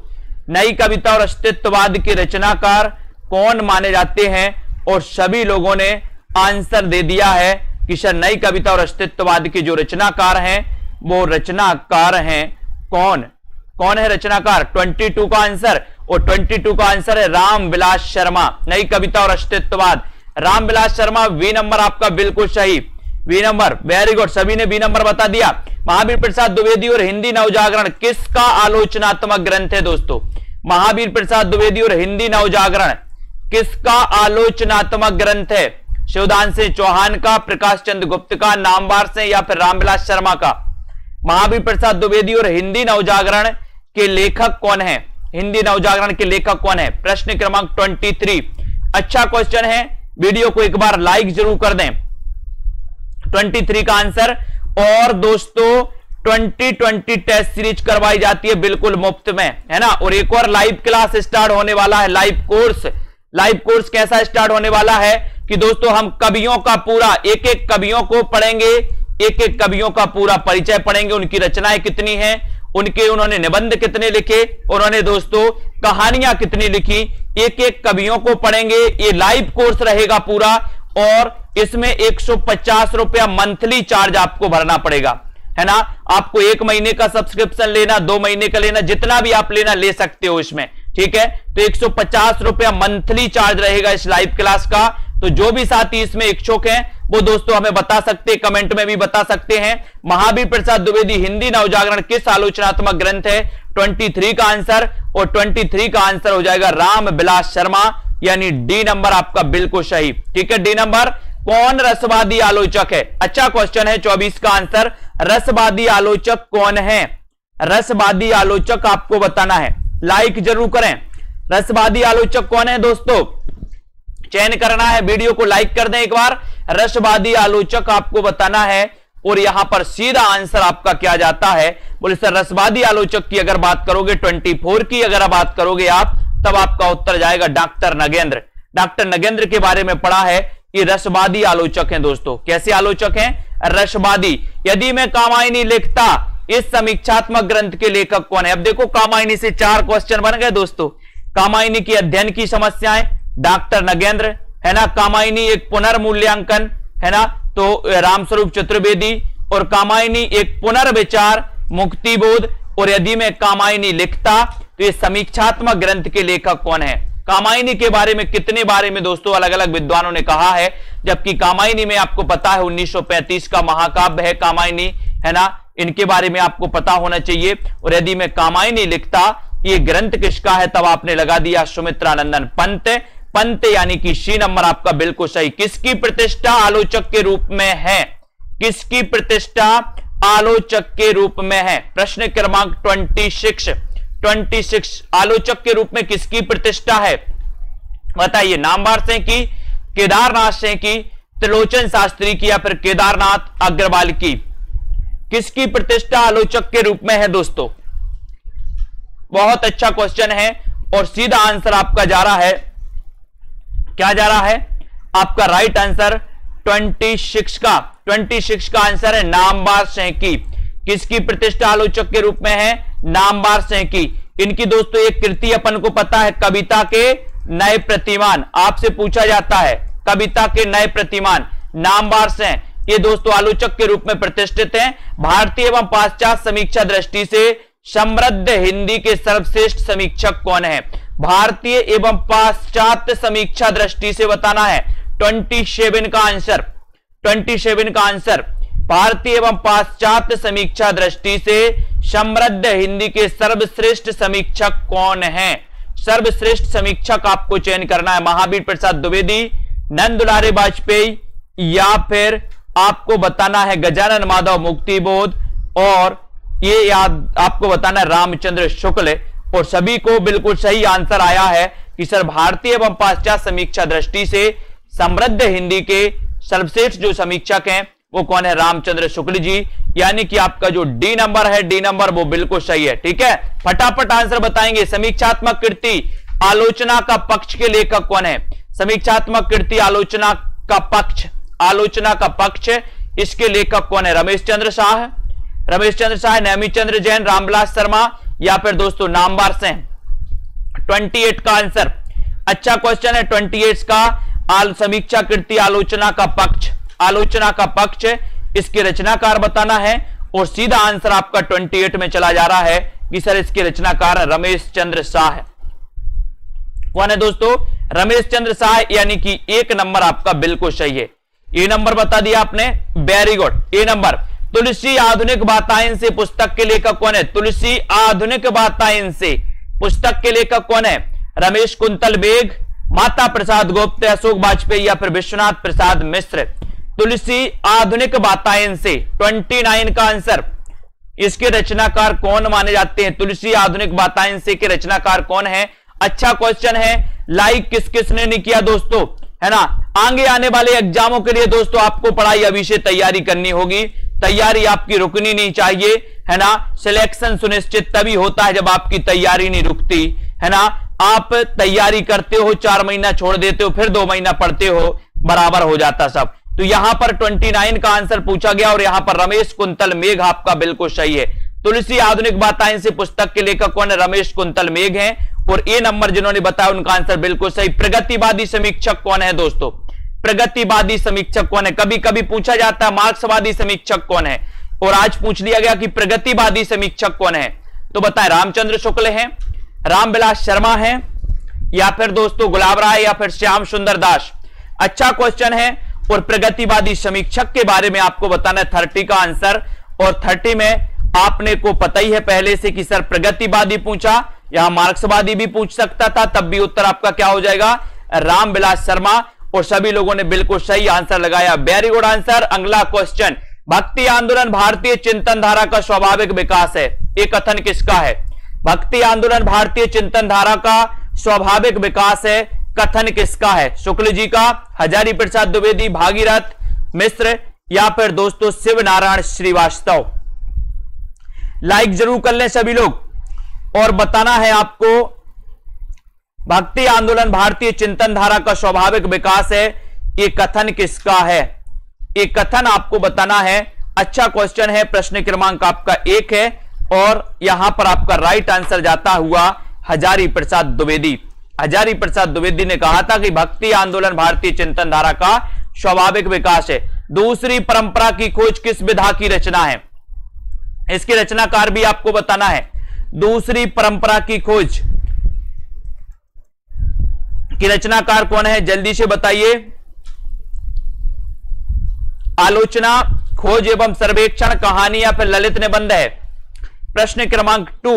नई कविता और अस्तित्ववाद के रचनाकार कौन माने जाते हैं? और सभी लोगों ने आंसर दे दिया है कि सर नई कविता और अस्तित्ववाद के जो रचनाकार हैं, वो रचनाकार हैं कौन? कौन है रचनाकार? 22 का आंसर, और 22 का आंसर है रामविलास शर्मा। नई कविता और अस्तित्ववाद, रामविलास शर्मा। वी नंबर आपका बिल्कुल सही। वी नंबर, वेरी गुड, सभी ने बी नंबर बता दिया। महावीर प्रसाद द्विवेदी और हिंदी नवजागरण किसका आलोचनात्मक ग्रंथ है दोस्तों? महावीर प्रसाद द्विवेदी और हिंदी नवजागरण किसका आलोचनात्मक ग्रंथ है? शिवदान सिंह चौहान का, प्रकाश चंद्र गुप्त का, नामवर से, या फिर रामविलास शर्मा का? महावीर प्रसाद द्विवेदी और हिंदी नवजागरण के लेखक कौन है? हिंदी नवजागरण के लेखक कौन है? प्रश्न क्रमांक 23। अच्छा क्वेश्चन है, वीडियो को एक बार लाइक जरूर कर दें। 23 का आंसर। और दोस्तों 2020 टेस्ट सीरीज करवाई जाती है बिल्कुल मुफ्त में, है ना। और एक और लाइव क्लास स्टार्ट होने वाला है, लाइव कोर्स। लाइव कोर्स कैसा स्टार्ट होने वाला है कि दोस्तों हम कवियों का पूरा, एक एक कवियों को पढ़ेंगे, एक एक कवियों का पूरा परिचय पढ़ेंगे, उनकी रचनाएं कितनी हैं, उन्होंने निबंध कितने लिखे, उन्होंने दोस्तों कहानियां कितनी लिखी, एक एक कवियों को पढ़ेंगे। ये लाइव कोर्स रहेगा पूरा, और इसमें 150 रुपया मंथली चार्ज आपको भरना पड़ेगा, है ना। आपको 1 महीने का सब्सक्रिप्शन लेना, 2 महीने का लेना, जितना भी आप लेना ले सकते हो इसमें, ठीक है। तो 150 रुपया मंथली चार्ज रहेगा इस लाइव क्लास का। तो जो भी साथी इसमें इच्छुक हैं वो दोस्तों हमें बता सकते हैं, कमेंट में भी बता सकते हैं। महावीर प्रसाद द्विवेदी हिंदी नवजागरण किस आलोचनात्मक ग्रंथ है? 23 का आंसर, और 23 का आंसर हो जाएगा रामविलास शर्मा, यानी डी नंबर आपका बिल्कुल सही, ठीक है। D number. कौन रसवादी आलोचक है? अच्छा क्वेश्चन है। 24 का आंसर, रसवादी आलोचक कौन है? रसवादी आलोचक आपको बताना है, लाइक जरूर करें। रसवादी आलोचक कौन है दोस्तों? चयन करना है, वीडियो को लाइक कर दें एक बार। रसवादी आलोचक आपको बताना है, और यहां पर सीधा आंसर आपका क्या जाता है? बोले सर रसवादी आलोचक की अगर बात करोगे, 24 की अगर बात करोगे आप, तब आपका उत्तर जाएगा डॉक्टर नगेंद्र। डॉक्टर नगेंद्र के बारे में पढ़ा है कि रसवादी आलोचक हैं दोस्तों। कैसे आलोचक हैं? रसवादी। यदि मैं कामायनी लिखता, इस समीक्षात्मक ग्रंथ के लेखक कौन है? अब देखो कामायनी से 4 क्वेश्चन बन गए दोस्तों। कामायनी की अध्ययन की समस्याएं, डॉक्टर नगेंद्र, है ना। कामायनी एक पुनर्मूल्यांकन, है ना, तो रामस्वरूप चतुर्वेदी। और कामायनी एक पुनर्विचार, मुक्तिबोध। और यदि मैं कामायनी लिखता, तो ये समीक्षात्मक ग्रंथ के लेखक कौन है? कामायनी के बारे में कितने बारे में दोस्तों अलग अलग विद्वानों ने कहा है, जबकि कामायनी में आपको पता है 1935 का महाकाव्य है कामायनी, है ना। इनके बारे में आपको पता होना चाहिए। और यदि मैं कामायनी लिखता, ये ग्रंथ किसका है? तब आपने लगा दिया सुमित्रानंदन पंत। पंत यानी कि सी नंबर आपका बिल्कुल सही। किसकी प्रतिष्ठा आलोचक के रूप में है? किसकी प्रतिष्ठा आलोचक के रूप में है? प्रश्न क्रमांक 26 आलोचक के रूप में किसकी प्रतिष्ठा है? बताइए। नामवर से की, केदारनाथ से की, त्रिलोचन शास्त्री की, या फिर केदारनाथ अग्रवाल की? किसकी प्रतिष्ठा आलोचक के रूप में है दोस्तों? बहुत अच्छा क्वेश्चन है, और सीधा आंसर आपका जा रहा है, क्या जा रहा है? आपका राइट आंसर 26 का 26 का आंसर है नामवर सेंकी। किसकी प्रतिष्ठा आलोचक के रूप में है? नामवर सेंकी। इनकी दोस्तों एक कृति अपन को पता है, कविता के नए प्रतिमान। आपसे पूछा जाता है कविता के नए प्रतिमान नामवर सेन, ये दोस्तों आलोचक के रूप में प्रतिष्ठित हैं। भारतीय एवं पाश्चात्य समीक्षा दृष्टि से समृद्ध हिंदी के सर्वश्रेष्ठ समीक्षक कौन है? भारतीय एवं पाश्चात्य समीक्षा दृष्टि से बताना है 27 का आंसर। 27 का आंसर भारतीय एवं पाश्चात्य समीक्षा दृष्टि से समृद्ध हिंदी के सर्वश्रेष्ठ समीक्षक कौन है? सर्वश्रेष्ठ समीक्षक आपको चयन करना है। महावीर प्रसाद द्विवेदी, नंद दुलारे वाजपेयी, या फिर आपको बताना है गजानन माधव मुक्तिबोध, और ये याद आपको बताना है रामचंद्र शुक्ल। और सभी को बिल्कुल सही आंसर आया है कि सर भारतीय एवं पाश्चात्य समीक्षा दृष्टि से समृद्ध हिंदी के सर्वश्रेष्ठ जो समीक्षक हैं वो कौन है? रामचंद्र शुक्ल जी। यानी कि आपका जो डी नंबर है, डी नंबर वो बिल्कुल सही है। ठीक है, फटाफट आंसर बताएंगे। समीक्षात्मक कृति आलोचना का पक्ष के लेखक कौन है? समीक्षात्मक कृति आलोचना का पक्ष, आलोचना का पक्ष, इसके लेखक कौन है? रमेश चंद्र शाह, रमेश चंद्र शाह, नेमी चंद्र जैन, रामविलास शर्मा, या फिर दोस्तों नामवर सेन। 28 का आंसर, अच्छा क्वेश्चन है 28 का। समीक्षा कृति आलोचना का पक्ष, आलोचना का पक्ष, इसके रचनाकार बताना है। और सीधा आंसर आपका 28 में चला जा रहा है कि सर इसके रचनाकार रमेश चंद्र शाह। कौन है दोस्तों? रमेश चंद्र शाह, यानी कि एक नंबर आपका बिल्कुल सही है। ए नंबर बता दिया आपने, वेरी गुड। ए नंबर। तुलसी आधुनिक वातायन से पुस्तक के लेखक कौन है? तुलसी आधुनिक वातायन से पुस्तक के लेखक कौन है? रमेश कुंतल बेग, माता प्रसाद गुप्त, अशोक वाजपेयी, या फिर विश्वनाथ प्रसाद मिश्र। तुलसी आधुनिक वातायन से 29 का आंसर। इसके रचनाकार कौन माने जाते हैं? तुलसी आधुनिक वातायन से के रचनाकार कौन है? अच्छा क्वेश्चन है। लाइक किस किसने नहीं किया दोस्तों, है ना? आगे आने वाले एग्जामों के लिए दोस्तों आपको पढ़ाई अभी से तैयारी करनी होगी। तैयारी आपकी रुकनी नहीं चाहिए, है ना? सिलेक्शन सुनिश्चित तभी होता है जब आपकी तैयारी नहीं रुकती, है ना? आप तैयारी करते हो, 4 महीना छोड़ देते हो, फिर 2 महीना पढ़ते हो, बराबर हो जाता सब। तो यहां पर 29 का आंसर पूछा गया और यहां पर रमेश कुंतल मेघ आपका बिल्कुल सही है। तुलसी आधुनिक वातायन से पुस्तक के लेखक कौन है? रमेश कुंतल मेघ हैं। और ए नंबर जिन्होंने बताया उनका आंसर बिल्कुल सही। प्रगतिवादी समीक्षक कौन है दोस्तों? प्रगतिवादी समीक्षक कौन है? कभी कभी पूछा जाता है मार्क्सवादी समीक्षक कौन है, और आज पूछ लिया गया कि प्रगतिवादी समीक्षक कौन है। तो बताएं, रामचंद्र शुक्ल हैं, रामविलास शर्मा हैं, या फिर दोस्तों गुलाब राय, या फिर श्याम सुंदर दास। अच्छा क्वेश्चन है। और प्रगतिवादी समीक्षक के बारे में आपको बताना है 30 का आंसर। और 30 में आपने को पता ही है पहले से कि सर प्रगतिवादी पूछा, यहां मार्क्सवादी भी पूछ सकता था, तब भी उत्तर आपका क्या हो जाएगा? रामविलास शर्मा। और सभी लोगों ने बिल्कुल सही आंसर लगाया, वेरी गुड आंसर। अगला क्वेश्चन, भक्ति आंदोलन भारतीय चिंतन धारा का स्वाभाविक विकास है, ये कथन किसका है? भक्ति आंदोलन भारतीय चिंतन धारा का स्वाभाविक विकास है, कथन किसका है? शुक्ल जी का, हजारी प्रसाद द्विवेदी, भागीरथ मिश्र, या फिर दोस्तों शिव नारायण श्रीवास्तव। लाइक जरूर कर लें सभी लोग। और बताना है आपको भक्ति आंदोलन भारतीय चिंतन धारा का स्वाभाविक विकास है, ये कथन किसका है? ये कथन आपको बताना है। अच्छा क्वेश्चन है। प्रश्न क्रमांक आपका 1 है और यहां पर आपका राइट आंसर जाता हुआ हजारी प्रसाद द्विवेदी। हजारी प्रसाद द्विवेदी ने कहा था कि भक्ति आंदोलन भारतीय चिंतन धारा का स्वाभाविक विकास है। दूसरी परंपरा की खोज किस विधा की रचना है? इसके रचनाकार भी आपको बताना है। दूसरी परंपरा की खोज की रचनाकार कौन है? जल्दी से बताइए। आलोचना, खोज एवं सर्वेक्षण, कहानी, या फिर ललित निबंध है। प्रश्न क्रमांक 2,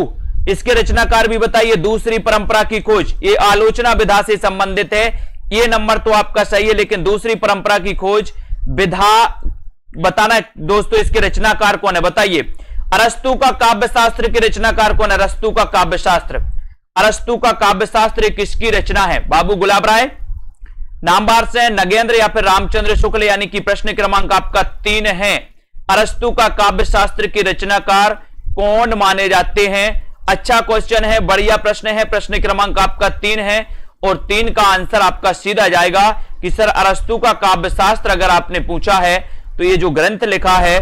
इसके रचनाकार भी बताइए। दूसरी परंपरा की खोज, ये आलोचना विधा से संबंधित है। ये नंबर तो आपका सही है, लेकिन दूसरी परंपरा की खोज विधा बताना है दोस्तों। इसके रचनाकार कौन है बताइए। अरस्तु का काव्यशास्त्र के रचनाकार कौन है? अरस्तु का काव्यशास्त्र, अरस्तु का काव्यशास्त्र किसकी रचना है? बाबू गुलाब राय, नामवर सेन, नगेंद्र, या फिर रामचंद्र शुक्ल। यानी कि प्रश्न क्रमांक आपका 3 है। अरस्तु का काव्यशास्त्र के रचनाकार कौन माने जाते हैं? अच्छा क्वेश्चन है, बढ़िया प्रश्न है। प्रश्न क्रमांक आपका 3 है और 3 का आंसर आपका सीधा जाएगा कि सर अरस्तु का काव्य शास्त्र अगर आपने पूछा है तो ये जो ग्रंथ लिखा है,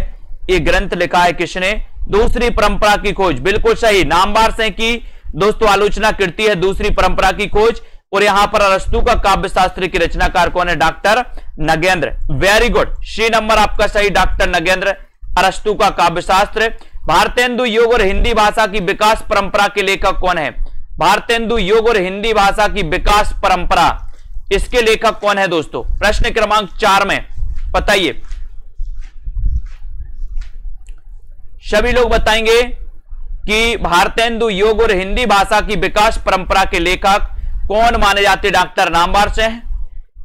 ये ग्रंथ लिखा है किसने? दूसरी परंपरा की खोज। बिल्कुल सही, नामवार से की दोस्तों आलोचना कीर्ति है दूसरी परंपरा की खोज। और यहां पर अरस्तु का काव्य शास्त्र की रचनाकार कौन है? Doctor Nagendra. Very good, C number आपका सही, डॉक्टर नगेंद्र। अरस्तु का काव्य शास्त्र। भारतेंदु योग और हिंदी भाषा की विकास परंपरा के लेखक कौन है? भारतेंदु योग और हिंदी भाषा की विकास परंपरा, इसके लेखक कौन है दोस्तों? प्रश्न क्रमांक 4 में बताइए। सभी लोग बताएंगे कि भारतेंदु योग और हिंदी भाषा की विकास परंपरा के लेखक कौन माने जाते? डॉक्टर नामवार से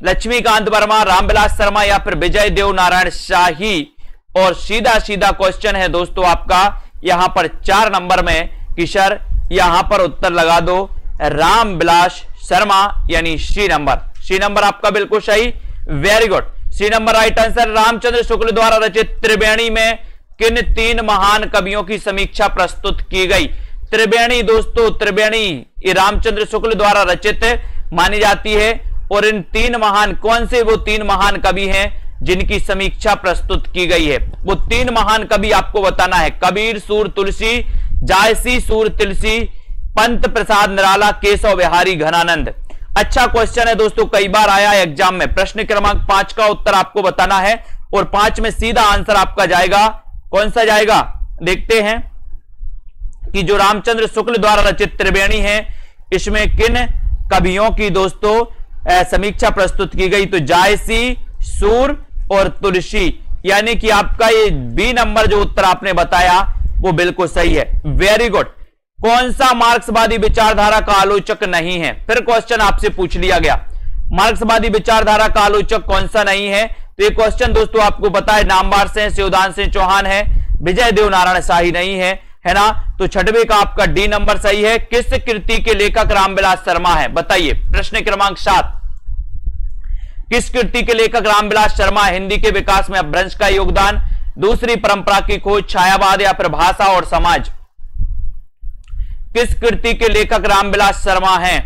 लक्ष्मीकांत वर्मा, रामविलास शर्मा या फिर विजय देव नारायण शाही। और सीधा सीधा क्वेश्चन है दोस्तों आपका यहां पर 4 नंबर में कि सर यहां पर उत्तर लगा दो रामविलास शर्मा, यानी सी नंबर। सी नंबर आपका बिल्कुल सही, very good, C number right answer. Ramchandra Shukla द्वारा रचित त्रिवेणी में किन 3 महान कवियों की समीक्षा प्रस्तुत की गई? त्रिवेणी दोस्तों, त्रिवेणी ये रामचंद्र शुक्ल द्वारा रचित मानी जाती है। और इन 3 महान, कौन से वो 3 महान कवि हैं जिनकी समीक्षा प्रस्तुत की गई है? वो 3 महान कवि आपको बताना है। कबीर सूर तुलसी, जायसी सूर तुलसी, पंत प्रसाद निराला, केशव बिहारी घनानंद। अच्छा क्वेश्चन है दोस्तों, कई बार आया है एग्जाम में। प्रश्न क्रमांक 5 का उत्तर आपको बताना है और 5 में सीधा आंसर आपका जाएगा, कौन सा जाएगा? देखते हैं कि जो रामचंद्र शुक्ल द्वारा रचित त्रिवेणी है, इसमें किन कवियों की दोस्तों समीक्षा प्रस्तुत की गई? तो जायसी, सूर और तुलसी, यानी कि आपका ये बी नंबर जो उत्तर आपने बताया वो बिल्कुल सही है, वेरी गुड। कौन सा मार्क्सवादी विचारधारा का आलोचक नहीं है? फिर क्वेश्चन आपसे पूछ लिया गया, मार्क्सवादी विचारधारा का आलोचक कौन सा नहीं है? तो ये क्वेश्चन दोस्तों आपको पता है, नामवार से शिवदान सिंह चौहान है, विजय देव नारायण शाही नहीं है ना? तो 6वें का आपका डी नंबर सही है। किस कृति के लेखक रामविलास शर्मा है? बताइए। प्रश्न क्रमांक 7, किस कृति के लेखक रामविलास शर्मा? हिंदी के विकास में अपभ्रंश का योगदान, दूसरी परंपरा की खोज, छायावाद या फिर भाषा और समाज। किस कृति के लेखक रामविलास शर्मा हैं?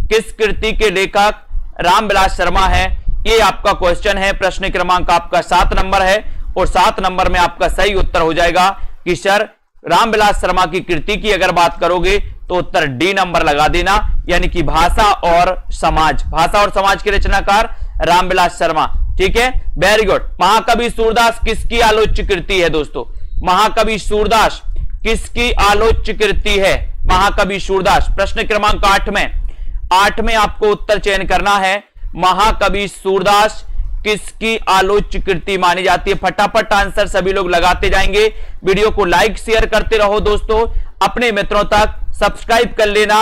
किस कृति के लेखक रामविलास शर्मा हैं? ये आपका क्वेश्चन है। प्रश्न क्रमांक आपका 7 नंबर है और 7 नंबर में आपका सही उत्तर हो जाएगा कि सर रामविलास शर्मा की कृति की अगर बात करोगे तो उत्तर डी नंबर लगा देना, यानी कि भाषा और समाज। भाषा और समाज के रचनाकार रामविलास शर्मा, ठीक है, वेरी गुड। महाकवि सूरदास किसकी आलोच्य कृति है दोस्तों? महाकवि सूरदास किसकी आलोच्य कृति है? महाकवि सूरदास। प्रश्न क्रमांक 8 में आपको उत्तर चयन करना है। महाकवि सूरदास किसकी आलोच्य कृति मानी जाती है? फटाफट आंसर सभी लोग लगाते जाएंगे। वीडियो को लाइक शेयर करते रहो दोस्तों, अपने मित्रों तक सब्सक्राइब कर लेना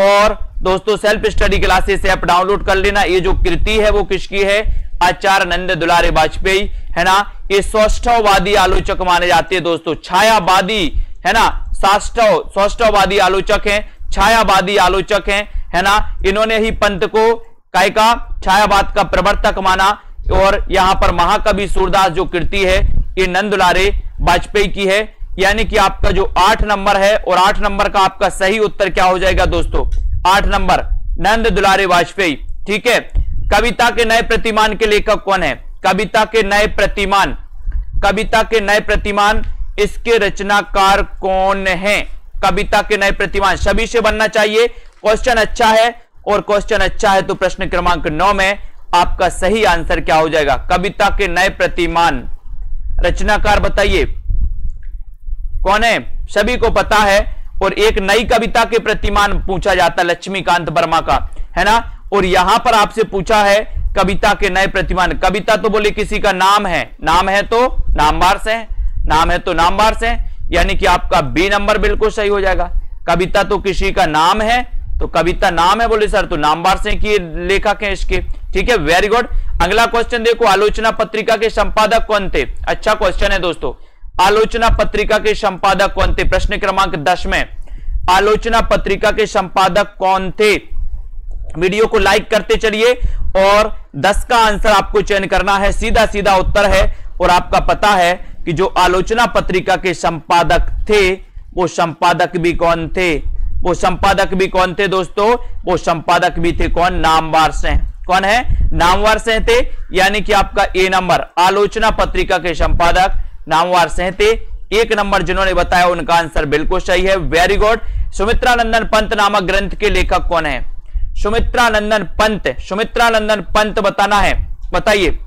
और दोस्तों self study classes app download कर लेना। ये जो कृति है वो किसकी है? आचार्य नंद दुलारे वाजपेयी, है ना? ये सौष्ठववादी आलोचक माने जाते हैं दोस्तों, छायावादी, है ना? सौष्ठववादी आलोचक हैं, छायावादी आलोचक हैं, है ना? इन्होंने ही पंत को काय का छायावाद का प्रवर्तक माना। और यहां पर महाकवि सूरदास जो कृति है ये नंद दुलारे वाजपेयी की है, यानी कि आपका जो 8 नंबर है और 8 नंबर का आपका सही उत्तर क्या हो जाएगा दोस्तों? 8 नंबर नंद दुलारे वाजपेयी, ठीक है। कविता के नए प्रतिमान के लेखक कौन है? कविता के नए प्रतिमान, कविता के नए प्रतिमान, इसके रचनाकार कौन है? कविता के नए प्रतिमान सभी से बनना चाहिए। क्वेश्चन अच्छा है और क्वेश्चन अच्छा है तो प्रश्न क्रमांक 9 में आपका सही आंसर क्या हो जाएगा? कविता के नए प्रतिमान रचनाकार बताइए कौन है? सभी को पता है। और एक नई कविता के प्रतिमान पूछा जाता है लक्ष्मीकांत वर्मा का, है ना? और यहां पर आपसे पूछा है कविता के नए प्रतिमान। कविता तो बोले किसी का नाम है, नाम है तो नामवार से, नाम है तो नामवार से, यानी कि आपका बी नंबर बिल्कुल सही हो जाएगा। कविता तो किसी का नाम है, तो कविता नाम है बोले सर तो नामवार से की लेखक है इसके, ठीक है, वेरी गुड। अगला क्वेश्चन देखो, आलोचना पत्रिका के संपादक कौन थे? अच्छा क्वेश्चन है दोस्तों, आलोचना पत्रिका के संपादक कौन थे? प्रश्न क्रमांक 10 में आलोचना पत्रिका के संपादक कौन थे? वीडियो को लाइक करते चलिए और 10 का आंसर आपको चयन करना है, सीधा सीधा उत्तर है। और आपका पता है कि जो आलोचना पत्रिका के संपादक थे वो संपादक भी कौन थे? वो संपादक भी कौन थे दोस्तों? वो संपादक भी थे कौन? नामवार से। कौन है? नामवर सहते, यानी कि आपका ए नंबर आलोचना पत्रिका के संपादक नामवर सहते। 1 नंबर जिन्होंने बताया उनका आंसर बिल्कुल सही है, वेरी गुड। सुमित्रानंदन पंत नामक ग्रंथ के लेखक कौन है? सुमित्रानंदन पंत, सुमित्रानंदन पंत बताना है, बताइए।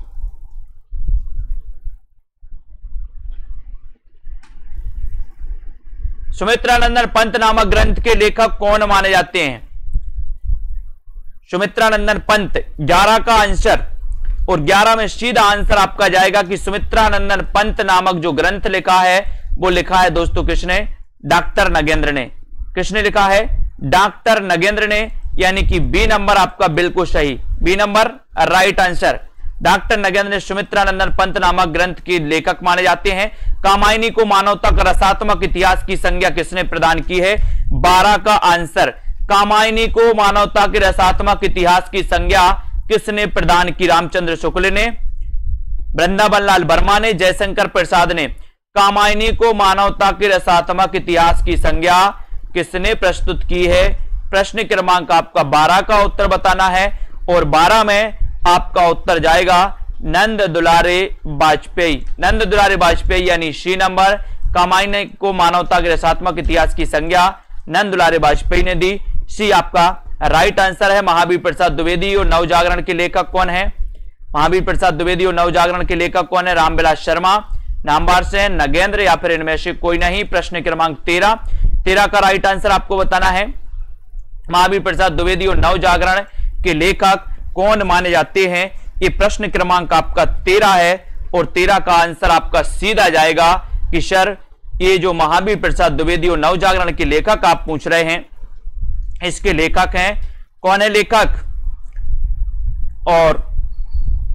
सुमित्रानंदन पंत नामक ग्रंथ के लेखक कौन माने जाते हैं? सुमित्रानंदन पंत 11 का आंसर, और 11 में सीधा आंसर आपका जाएगा कि सुमित्रानंदन पंत नामक जो ग्रंथ लिखा है वो लिखा है दोस्तों किसने? डॉक्टर नगेंद्र ने। किसने लिखा है? डॉक्टर नगेंद्र ने, यानी कि बी नंबर आपका बिल्कुल सही, B number right answer. Doctor Nagendra ने सुमित्रानंदन पंत नामक ग्रंथ के लेखक माने जाते हैं। कामायनी को मानवता का रसात्मक इतिहास की संज्ञा किसने प्रदान की है? 12 का आंसर। कामायनी को मानवता के रसात्मक इतिहास की संज्ञा किसने प्रदान की? रामचंद्र शुक्ल ने, वृंदावन लाल वर्मा ने, जयशंकर प्रसाद ने। कामायनी को मानवता के रसात्मक इतिहास की संज्ञा किसने प्रस्तुत की है? प्रश्न क्रमांक आपका 12 का उत्तर बताना है, और 12 में आपका उत्तर जाएगा नंद दुलारे वाजपेयी। नंद दुलारे वाजपेयी यानी सी नंबर। कामायनी को मानवता के रसात्मक इतिहास की संज्ञा नंद दुलारे वाजपेयी ने दी, सी आपका राइट आंसर है। महावीर प्रसाद द्विवेदी और नवजागरण के लेखक कौन है? महावीर प्रसाद द्विवेदी और नवजागरण के लेखक कौन है? रामविलास शर्मा, नामवर से नगेंद्र, या फिर इनमें से कोई नहीं। प्रश्न क्रमांक 13 का राइट आंसर आपको बताना है। महावीर प्रसाद द्विवेदी और नवजागरण के लेखक कौन माने जाते हैं? ये प्रश्न क्रमांक आपका 13 है, और 13 का आंसर आपका सीधा जाएगा कि सर ये जो महावीर प्रसाद द्विवेदी और नवजागरण के लेखक आप पूछ रहे हैं, इसके लेखक हैं, कौन है लेखक? और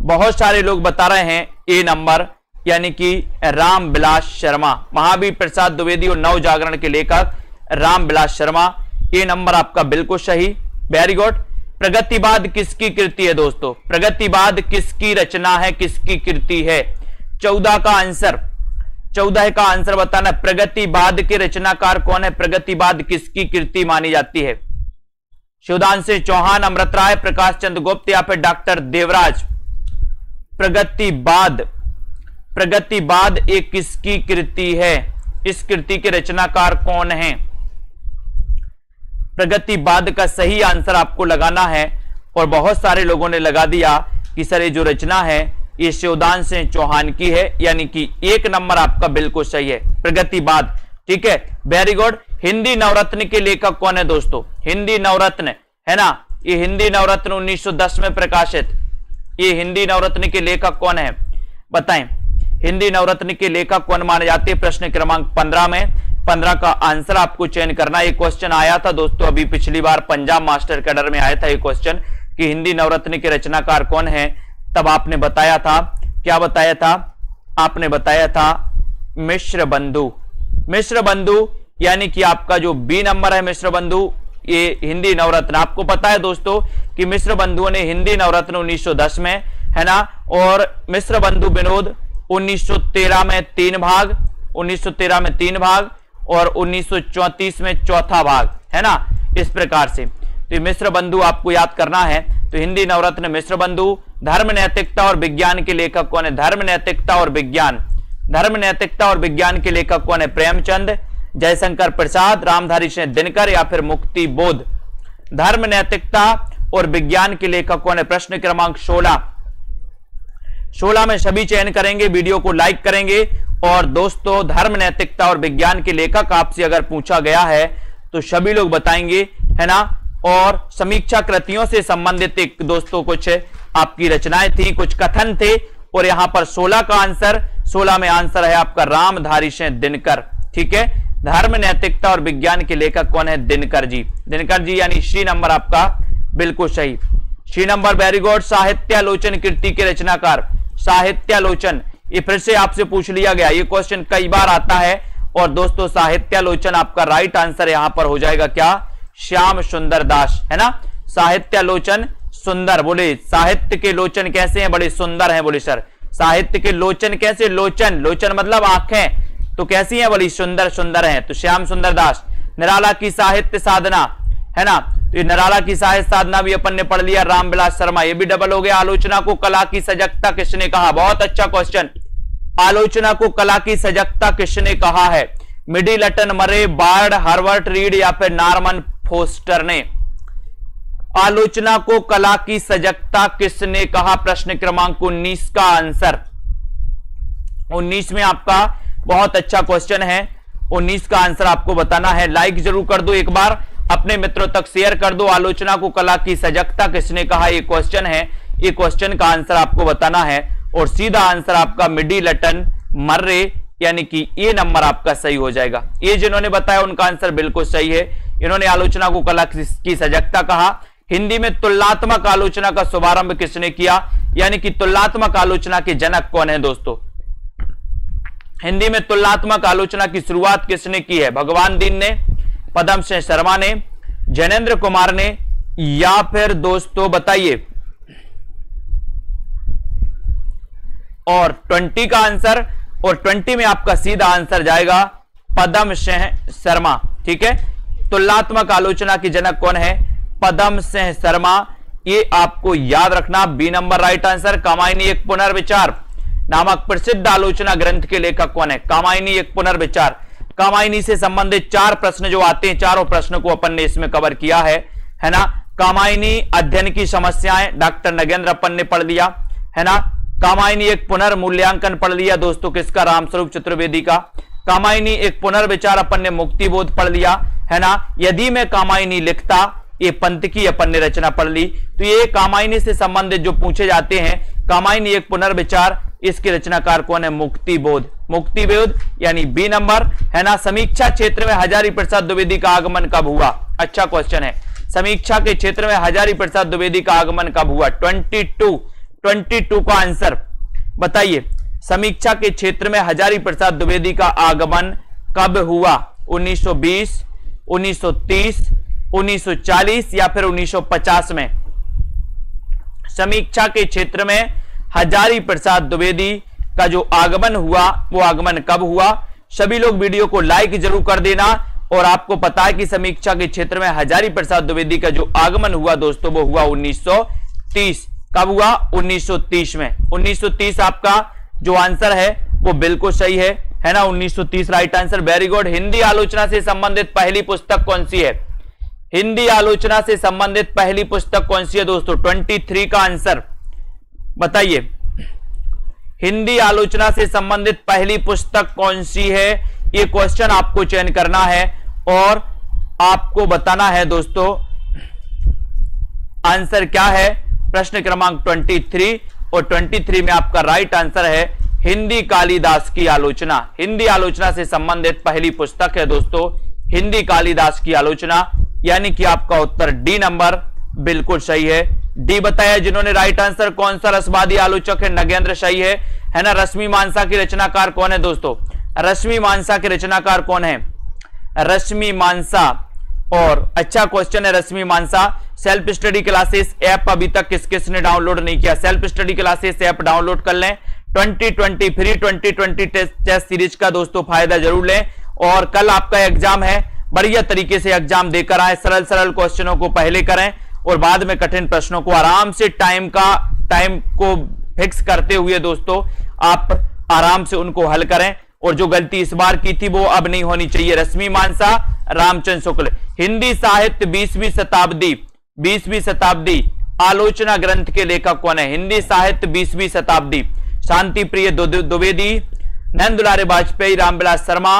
बहुत सारे लोग बता रहे हैं ए नंबर, यानी कि रामविलास शर्मा। महावीर प्रसाद द्विवेदी और नवजागरण के लेखक रामविलास शर्मा, ए नंबर आपका बिल्कुल सही, वेरी गुड। प्रगतिवाद किसकी कृति है दोस्तों? प्रगतिवाद किसकी रचना है, किसकी कृति है? 14 का आंसर, 14 का आंसर बताना। प्रगतिवाद के रचनाकार कौन है? प्रगतिवाद किसकी कृति मानी जाती है? शिवदान चौहान, अमृत राय, प्रकाश चंद्र गुप्त, या फिर डॉक्टर देवराज? प्रगतिवाद, प्रगतिवाद एक किसकी कृति है? इस कृति के रचनाकार कौन है? प्रगतिवाद का सही आंसर आपको लगाना है, और बहुत सारे लोगों ने लगा दिया कि सर ये जो रचना है ये शिवदान सिंह चौहान की है, यानी कि 1 नंबर आपका बिल्कुल सही है, प्रगतिवाद। ठीक है, वेरी गुड। हिंदी नवरत्न के लेखक कौन है दोस्तों? हिंदी नवरत्न है ना, ये हिंदी नवरत्न 1910 में प्रकाशित, ये हिंदी नवरत्न के लेखक कौन है बताएं? हिंदी नवरत्न के लेखक कौन माने जाते हैं? प्रश्न क्रमांक 15 में 15 का आंसर आपको चयन करना। ये क्वेश्चन आया था दोस्तों अभी पिछली बार पंजाब मास्टर कैडर में आया था ये क्वेश्चन कि हिंदी नवरत्न के रचनाकार कौन है। तब आपने बताया था, क्या बताया था? आपने बताया था मिश्र बंधु। मिश्र बंधु यानी कि आपका जो बी नंबर है मिश्र बंधु, ये हिंदी नवरत्न। आपको पता है दोस्तों कि मिश्र बंधुओं ने हिंदी नवरत्न 1910 में, है ना, और मिश्र बंधु विनोद 1913 में 3 भाग, 1913 में 3 भाग, और 1934 में 4था भाग, है ना, इस प्रकार से। तो मिश्र बंधु आपको याद करना है। तो हिंदी नवरत्न मिश्र बंधु। धर्म नैतिकता और विज्ञान के लेखक कौन है? धर्म नैतिकता और विज्ञान, धर्म नैतिकता और विज्ञान के लेखक कौन है? प्रेमचंद, जयशंकर प्रसाद, रामधारी सिंह दिनकर, या फिर मुक्ति बोध। धर्म नैतिकता और विज्ञान के लेखक कौन है? प्रश्न क्रमांक 16 में सभी चयन करेंगे, वीडियो को लाइक करेंगे। और दोस्तों धर्म नैतिकता और विज्ञान के लेखक आपसे अगर पूछा गया है तो सभी लोग बताएंगे, है ना। और समीक्षा कृतियों से संबंधित एक दोस्तों कुछ आपकी रचनाएं थी, कुछ कथन थे, और यहां पर 16 का आंसर, 16 में आंसर है आपका रामधारी सिंह दिनकर। ठीक है, धर्म नैतिकता और विज्ञान के लेखक कौन है? दिनकर जी, दिनकर जी, यानी सी नंबर आपका बिल्कुल सही, सी नंबर, वेरी गुड। साहित्यालोचन कृति के रचनाकार, साहित्यालोचन, ये फिर से आपसे पूछ लिया गया, ये क्वेश्चन कई बार आता है। और दोस्तों साहित्यालोचन आपका राइट आंसर यहां पर हो जाएगा क्या? श्याम सुंदर दास, है ना। साहित्यालोचन सुंदर, बोले साहित्य के लोचन कैसे हैं? बड़े सुंदर हैं। बोले सर साहित्य के लोचन कैसे? लोचन, लोचन मतलब आंखें, तो कैसी हैं? बड़ी सुंदर, सुंदर हैं। तो श्याम सुंदर दास। निराला की साहित्य साधना, है ना, ये नराला की साहित्य साधना भी अपन ने पढ़ लिया, रामविलास शर्मा, ये भी डबल हो गया। आलोचना को कला की सजगता किसने कहा? बहुत अच्छा क्वेश्चन। आलोचना को कला की सजगता किसने कहा है? मिडिलटन, मरे, बार्ड, हार्वर्ट रीड या फिर नॉर्मन फोस्टर ने? आलोचना को कला की सजगता किसने कहा? प्रश्न क्रमांक 19 का आंसर 19 में आपका बहुत अच्छा क्वेश्चन है। 19 का आंसर आपको बताना है। लाइक जरूर कर दो, एक बार अपने मित्रों तक शेयर कर दो। आलोचना को कला की सजगता किसने कहा? ये क्वेश्चन है, ये क्वेश्चन का आंसर आपको बताना है और सीधा आंसर आपका मिडिलटन, मर्रे, यानी कि ये नंबर आपका सही हो जाएगा। ये जिन्होंने बताया उनका आंसर बिल्कुल सही है। इन्होंने आलोचना को कला की सजगता कहा। हिंदी में तुलनात्मक आलोचना का शुभारंभ किसने किया? यानी कि तुलनात्मक आलोचना के जनक कौन है दोस्तों? हिंदी में तुलनात्मक आलोचना की शुरुआत किसने की है? भगवान दीन ने, पदम सिंह शर्मा ने, जैनेन्द्र कुमार ने, या फिर दोस्तों बताइए। और 20 का आंसर, और 20 में आपका सीधा आंसर जाएगा पदम सिंह शर्मा। ठीक है, तुलनात्मक आलोचना की जनक कौन है? पदम सिंह शर्मा। ये आपको याद रखना। B number right answer. Kamayani एक पुनर्विचार नामक प्रसिद्ध आलोचना ग्रंथ के लेखक कौन है? कामायनी एक पुनर्विचार। कामायनी से संबंधित 4 प्रश्न जो आते हैं, चारों प्रश्न को अपन ने इसमें कवर किया है ना। कामायनी अध्ययन की समस्याएं डॉक्टर नगेंद्र अपन ने पढ़ लिया, है ना। कामायनी एक पुनर्मूल्यांकन पढ़ लिया दोस्तों, किसका? रामस्वरूप चतुर्वेदी का। कामायनी एक पुनर्विचार अपन ने मुक्तिबोध पढ़ लिया, है ना। यदि मैं कामायनी लिखता, ये पंत की अपन ने रचना पढ़ ली। तो ये कामायनी से संबंधित जो पूछे जाते हैं, कामायनी एक पुनर्विचार, इसके रचनाकार कौन है? मुक्तिबोध। मुक्तिबोध यानी बी नंबर, है ना। समीक्षा क्षेत्र में हजारी प्रसाद द्विवेदी का आगमन कब हुआ? अच्छा क्वेश्चन है। समीक्षा के क्षेत्र में हजारी प्रसाद द्विवेदी का आगमन कब हुआ? 22 का आंसर बताइए। समीक्षा के क्षेत्र में हजारी प्रसाद द्विवेदी का आगमन कब हुआ? 1920, 1930, 1940 या फिर 1950 में? समीक्षा के क्षेत्र में हजारी प्रसाद द्विवेदी का जो आगमन हुआ, वो आगमन कब हुआ? सभी लोग वीडियो को लाइक जरूर कर देना। और आपको पता है कि समीक्षा के क्षेत्र में हजारी प्रसाद द्विवेदी का जो आगमन हुआ दोस्तों, वो हुआ 1930। कब हुआ? 1930 में। 1930 आपका जो आंसर है वो बिल्कुल सही है ना। 1930 right answer, very good. Hindi आलोचना से संबंधित पहली पुस्तक कौन सी है? हिंदी आलोचना से संबंधित पहली पुस्तक कौन सी है दोस्तों? 23 का आंसर बताइए। हिंदी आलोचना से संबंधित पहली पुस्तक कौन सी है? ये क्वेश्चन आपको चयन करना है और आपको बताना है दोस्तों आंसर क्या है। प्रश्न क्रमांक 23, और 23 में आपका राइट आंसर है हिंदी कालिदास की आलोचना। हिंदी आलोचना से संबंधित पहली पुस्तक है दोस्तों, हिंदी कालिदास की आलोचना, यानी कि आपका उत्तर डी नंबर बिल्कुल सही है। डी बताया जिन्होंने राइट आंसर। कौन सा रसवादी आलोचक है? नगेंद्र सही है ना। रश्मि मानसा की रचनाकार कौन है दोस्तों? रश्मि मानसा के रचनाकार कौन है? रश्मि मानसा। और अच्छा क्वेश्चन है रश्मि मानसा। सेल्फ स्टडी क्लासेस ऐप अभी तक किस किस ने डाउनलोड नहीं किया? Self study classes app download कर लें। 2020 फ्री 2020 टेस्ट सीरीज का दोस्तों फायदा जरूर लें। और कल आपका एग्जाम है, बढ़िया तरीके से एग्जाम देकर आए। सरल सरल क्वेश्चनों को पहले करें और बाद में कठिन प्रश्नों को आराम से टाइम को फिक्स करते हुए दोस्तों आप आराम से उनको हल करें। और जो गलती इस बार की थी वो अब नहीं होनी चाहिए। रश्मि मानसा, रामचंद्र शुक्ल। हिंदी साहित्य 20वीं शताब्दी आलोचना ग्रंथ के लेखक कौन है? हिंदी साहित्य 20वीं शताब्दी। शांति प्रिय द्विवेदी, नंद दुलारे वाजपेयी, रामविलास शर्मा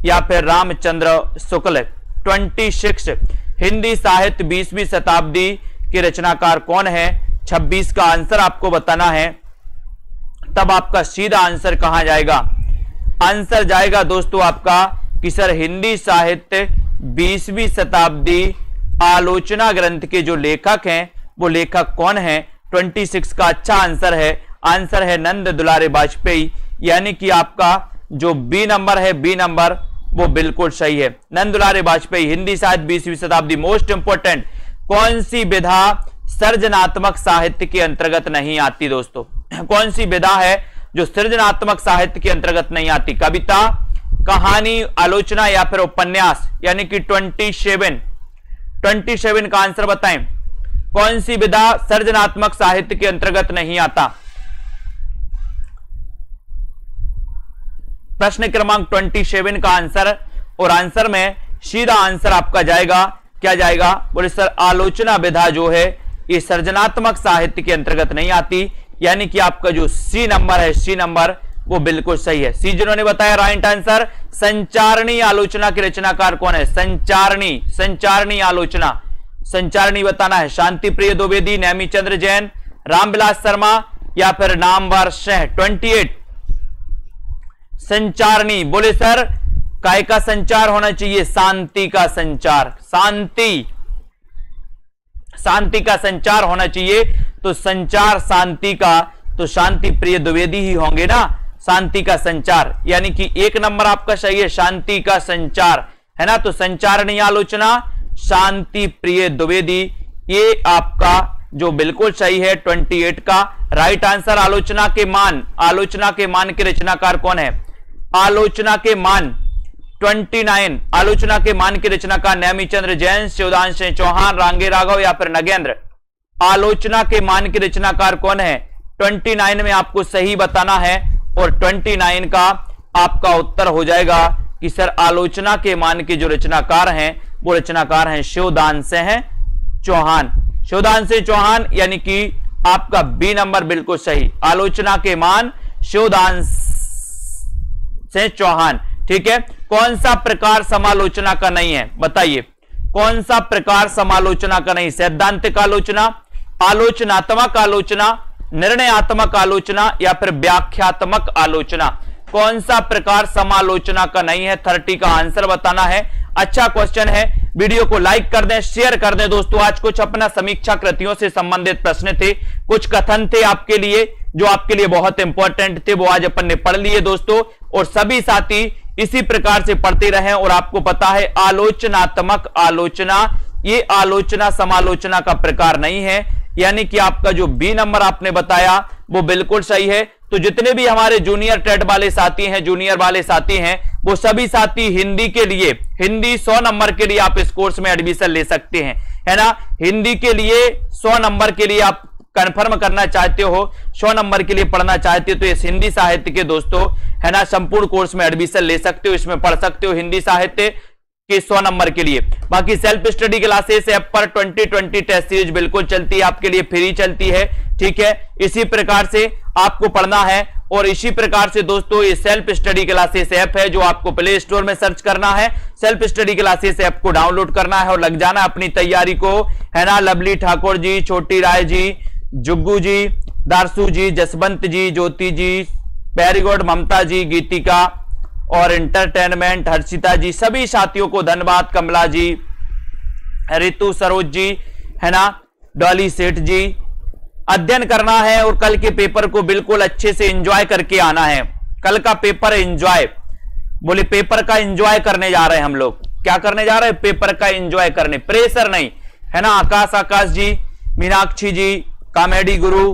या फिर रामचंद्र शुक्ल। 26 हिंदी साहित्य 20वीं शताब्दी के रचनाकार कौन है? 26 का आंसर आपको बताना है। तब आपका सीधा आंसर कहां जाएगा? आंसर जाएगा दोस्तों आपका कि सर हिंदी साहित्य 20वीं शताब्दी आलोचना ग्रंथ के जो लेखक हैं वो लेखक कौन है? 26 का अच्छा आंसर है। आंसर है नंद दुलारे वाजपेयी, यानी कि आपका जो बी नंबर है, बी नंबर वो बिल्कुल सही है। नंद दुलारे वाजपेयी। हिंदी साहित्य 20वीं शताब्दी। मोस्ट इंपोर्टेंट, कौन सी विधा सृजनात्मक साहित्य के अंतर्गत नहीं आती दोस्तों? कौन सी विधा है जो सृजनात्मक साहित्य के अंतर्गत नहीं आती? कविता, कहानी, आलोचना या फिर उपन्यास? यानी कि 27 का आंसर बताएं। कौन सी विधा सृजनात्मक साहित्य के अंतर्गत नहीं आता? प्रश्न क्रमांक 27 का आंसर, और आंसर में सीधा आंसर आपका जाएगा, क्या जाएगा? बोले सर आलोचना विधा जो है ये सृजनात्मक साहित्य के अंतर्गत नहीं आती, यानी कि आपका जो सी नंबर है, सी नंबर वो बिल्कुल सही है। सी जिन्होंने बताया राइट आंसर। संचारणी आलोचना के रचनाकार कौन है? संचारणी आलोचना, संचारणी बताना है। शांति प्रिय द्विवेदी, नेमीचंद्र जैन, रामविलास शर्मा या फिर नामवर सिंह। 28 संचारणी, बोले सर काय का संचार होना चाहिए? शांति का संचार, शांति का संचार होना चाहिए। तो संचार शांति का, तो शांति प्रिय द्विवेदी ही होंगे ना, शांति का संचार, यानी कि एक नंबर आपका सही है, शांति का संचार है ना। तो संचारणी आलोचना, शांति प्रिय द्विवेदी, ये आपका जो बिल्कुल सही है 28 का राइट आंसर। आलोचना के मान, आलोचना के मान के रचनाकार कौन है? आलोचना के मान 29, आलोचना के मान की रचनाकार नेमीचंद्र जैन, शिवदान सिंह चौहान, रांगे राघव या फिर नगेंद्र। आलोचना के मान की रचनाकार कौन है? 29 में आपको सही बताना है, और 29 का आपका उत्तर हो जाएगा कि सर आलोचना के मान के जो रचनाकार हैं वो रचनाकार हैं शिवदान सिंह चौहान। शिवदान सिंह चौहान, यानी कि आपका बी नंबर बिल्कुल सही। आलोचना के मान शिवदान सिंह चौहान, ठीक है। कौन सा प्रकार समालोचना का नहीं है? बताइए कौन सा प्रकार समालोचना का नहीं? सैद्धांतिक आलोचना, आलोचनात्मक आलोचना, निर्णयात्मक आलोचना या फिर व्याख्यात्मक आलोचना? कौन सा प्रकार समालोचना का नहीं है? 30 का आंसर बताना है। अच्छा क्वेश्चन है, वीडियो को लाइक कर दें, शेयर कर दें दोस्तों। आज कुछ अपना समीक्षा कृतियों से संबंधित प्रश्न थे, कुछ कथन थे आपके लिए जो आपके लिए बहुत इंपॉर्टेंट थे, वो आज अपन ने पढ़ लिए दोस्तों। और सभी साथी इसी प्रकार से पढ़ते रहें। और आपको पता है आलोचनात्मक आलोचना, ये आलोचना समालोचना का प्रकार नहीं है, यानी कि आपका जो बी नंबर आपने बताया वो बिल्कुल सही है। तो जितने भी हमारे जूनियर टेट वाले साथी हैं, जूनियर वाले साथी हैं, वो सभी साथी हिंदी के लिए, हिंदी 100 नंबर के लिए आप इस कोर्स में एडमिशन ले सकते हैं, है ना। हिंदी के लिए 100 नंबर के लिए आप कंफर्म करना चाहते हो, 100 नंबर के लिए पढ़ना चाहते हो, तो इस हिंदी साहित्य के दोस्तों, है ना, संपूर्ण कोर्स में एडमिशन ले सकते हो। इसमें पढ़ सकते हो हिंदी साहित्य के 100 नंबर के लिए। बाकी सेल्फ स्टडी क्लासेस ऐप पर 2020 टेस्ट सीरीज बिल्कुल चलती है, आपके लिए फ्री चलती है, ठीक है। इसी प्रकार से आपको पढ़ना है। और इसी प्रकार से दोस्तों ये सेल्फ स्टडी क्लासेस ऐप है जो आपको प्ले स्टोर में सर्च करना है, सेल्फ स्टडी क्लासेस ऐप को डाउनलोड करना है और लग जाना अपनी तैयारी को, है ना। लवली ठाकुर जी, छोटी राय जी, जुग्गू जी, दारसू जी, जसवंत जी, ज्योति जी, वेरी गुड, ममता जी, गीतिका और एंटरटेनमेंट, हर्षिता जी, सभी साथियों को धन्यवाद। कमला जी, रितु सरोज जी, है ना, डॉली सेठ जी। अध्ययन करना है और कल के पेपर को बिल्कुल अच्छे से एंजॉय करके आना है। कल का पेपर एंजॉय, बोले पेपर का एंजॉय करने जा रहे हैं हम लोग। क्या करने जा रहे हैं? पेपर का एंजॉय करने, प्रेशर नहीं, है ना। आकाश जी, मीनाक्षी जी, कॉमेडी गुरु,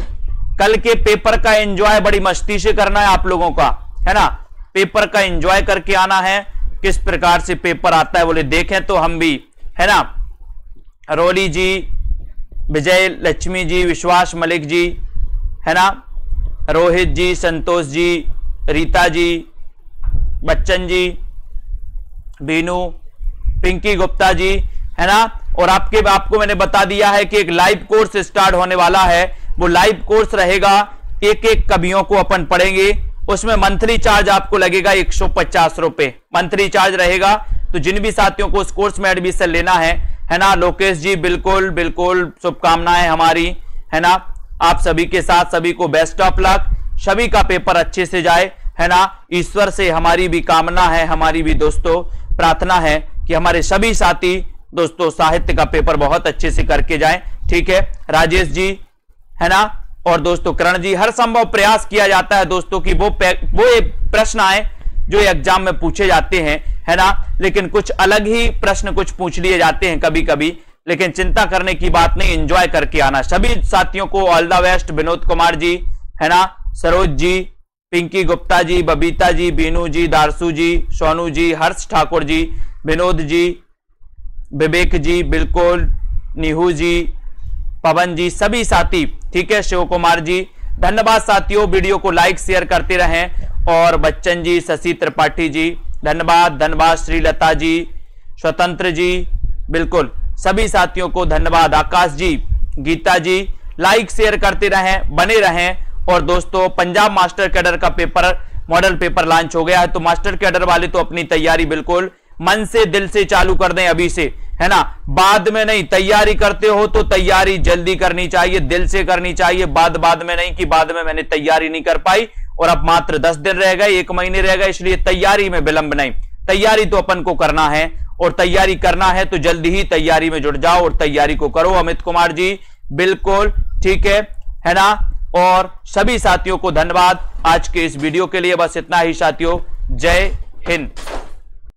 कल के पेपर का एंजॉय बड़ी मस्ती से करना है आप लोगों का, है ना। पेपर का एंजॉय करके आना है। किस प्रकार से पेपर आता है बोले देखें तो हम भी, है ना। रोली जी, विजय लक्ष्मी जी, विश्वास मलिक जी, है ना, रोहित जी, संतोष जी, रीता जी, बच्चन जी, बीनू, पिंकी गुप्ता जी, है ना। और आपको मैंने बता दिया है कि एक लाइव कोर्स स्टार्ट होने वाला है। वो लाइव कोर्स रहेगा, एक एक कवियों को अपन पढ़ेंगे। उसमें मंथली चार्ज आपको लगेगा 150 रुपए मंथली चार्ज रहेगा। तो जिन भी साथियों को उस कोर्स में एडमिशन लेना है ना, लोकेश जी बिल्कुल बिल्कुल शुभकामनाएं हमारी, है ना। आप सभी के साथ सभी को बेस्ट ऑफ लक, सभी का पेपर अच्छे से जाए, है ना। ईश्वर से हमारी भी कामना है, हमारी भी दोस्तों प्रार्थना है कि हमारे सभी साथी दोस्तों साहित्य का पेपर बहुत अच्छे से करके जाएं, ठीक है। राजेश जी, है ना, और दोस्तों करण जी, हर संभव प्रयास किया जाता है दोस्तों कि वो प्रश्न आए जो एग्जाम में पूछे जाते हैं, है ना। लेकिन कुछ अलग ही प्रश्न कुछ पूछ लिए जाते हैं कभी कभी, लेकिन चिंता करने की बात नहीं, एंजॉय करके आना। सभी साथियों को all the best. Vinod Kumar ji, है ना, सरोज जी, पिंकी गुप्ता जी, बबीता जी, बीनू जी, दारसू जी, सोनू जी, हर्ष ठाकुर जी, विनोद जी, विवेक जी, बिल्कुल, निहू जी, पवन जी, सभी साथी, ठीक है, शिव कुमार जी, धन्यवाद साथियों। वीडियो को लाइक शेयर करते रहें। और बच्चन जी, शशि त्रिपाठी जी, धन्यवाद, धन्यवाद, श्रीलता जी, स्वतंत्र जी, बिल्कुल सभी साथियों को धन्यवाद, आकाश जी, गीता जी, लाइक शेयर करते रहें, बने रहें। और दोस्तों, पंजाब मास्टर कैडर का पेपर, मॉडल पेपर लॉन्च हो गया है, तो मास्टर कैडर वाले तो अपनी तैयारी बिल्कुल मन से, दिल से चालू कर दें अभी से, है ना, बाद में नहीं। तैयारी करते हो तो तैयारी जल्दी करनी चाहिए, दिल से करनी चाहिए, बाद में नहीं कि बाद में मैंने तैयारी नहीं कर पाई और अब मात्र 10 दिन रह गए, 1 महीने रह गए, इसलिए तैयारी में विलंब नहीं। तैयारी तो अपन को करना है, और तैयारी करना है तो जल्दी ही तैयारी में जुट जाओ और तैयारी को करो। अमित कुमार जी, बिल्कुल ठीक है ना। और सभी साथियों को धन्यवाद आज के इस वीडियो के लिए। बस इतना ही साथियों, जय हिंद।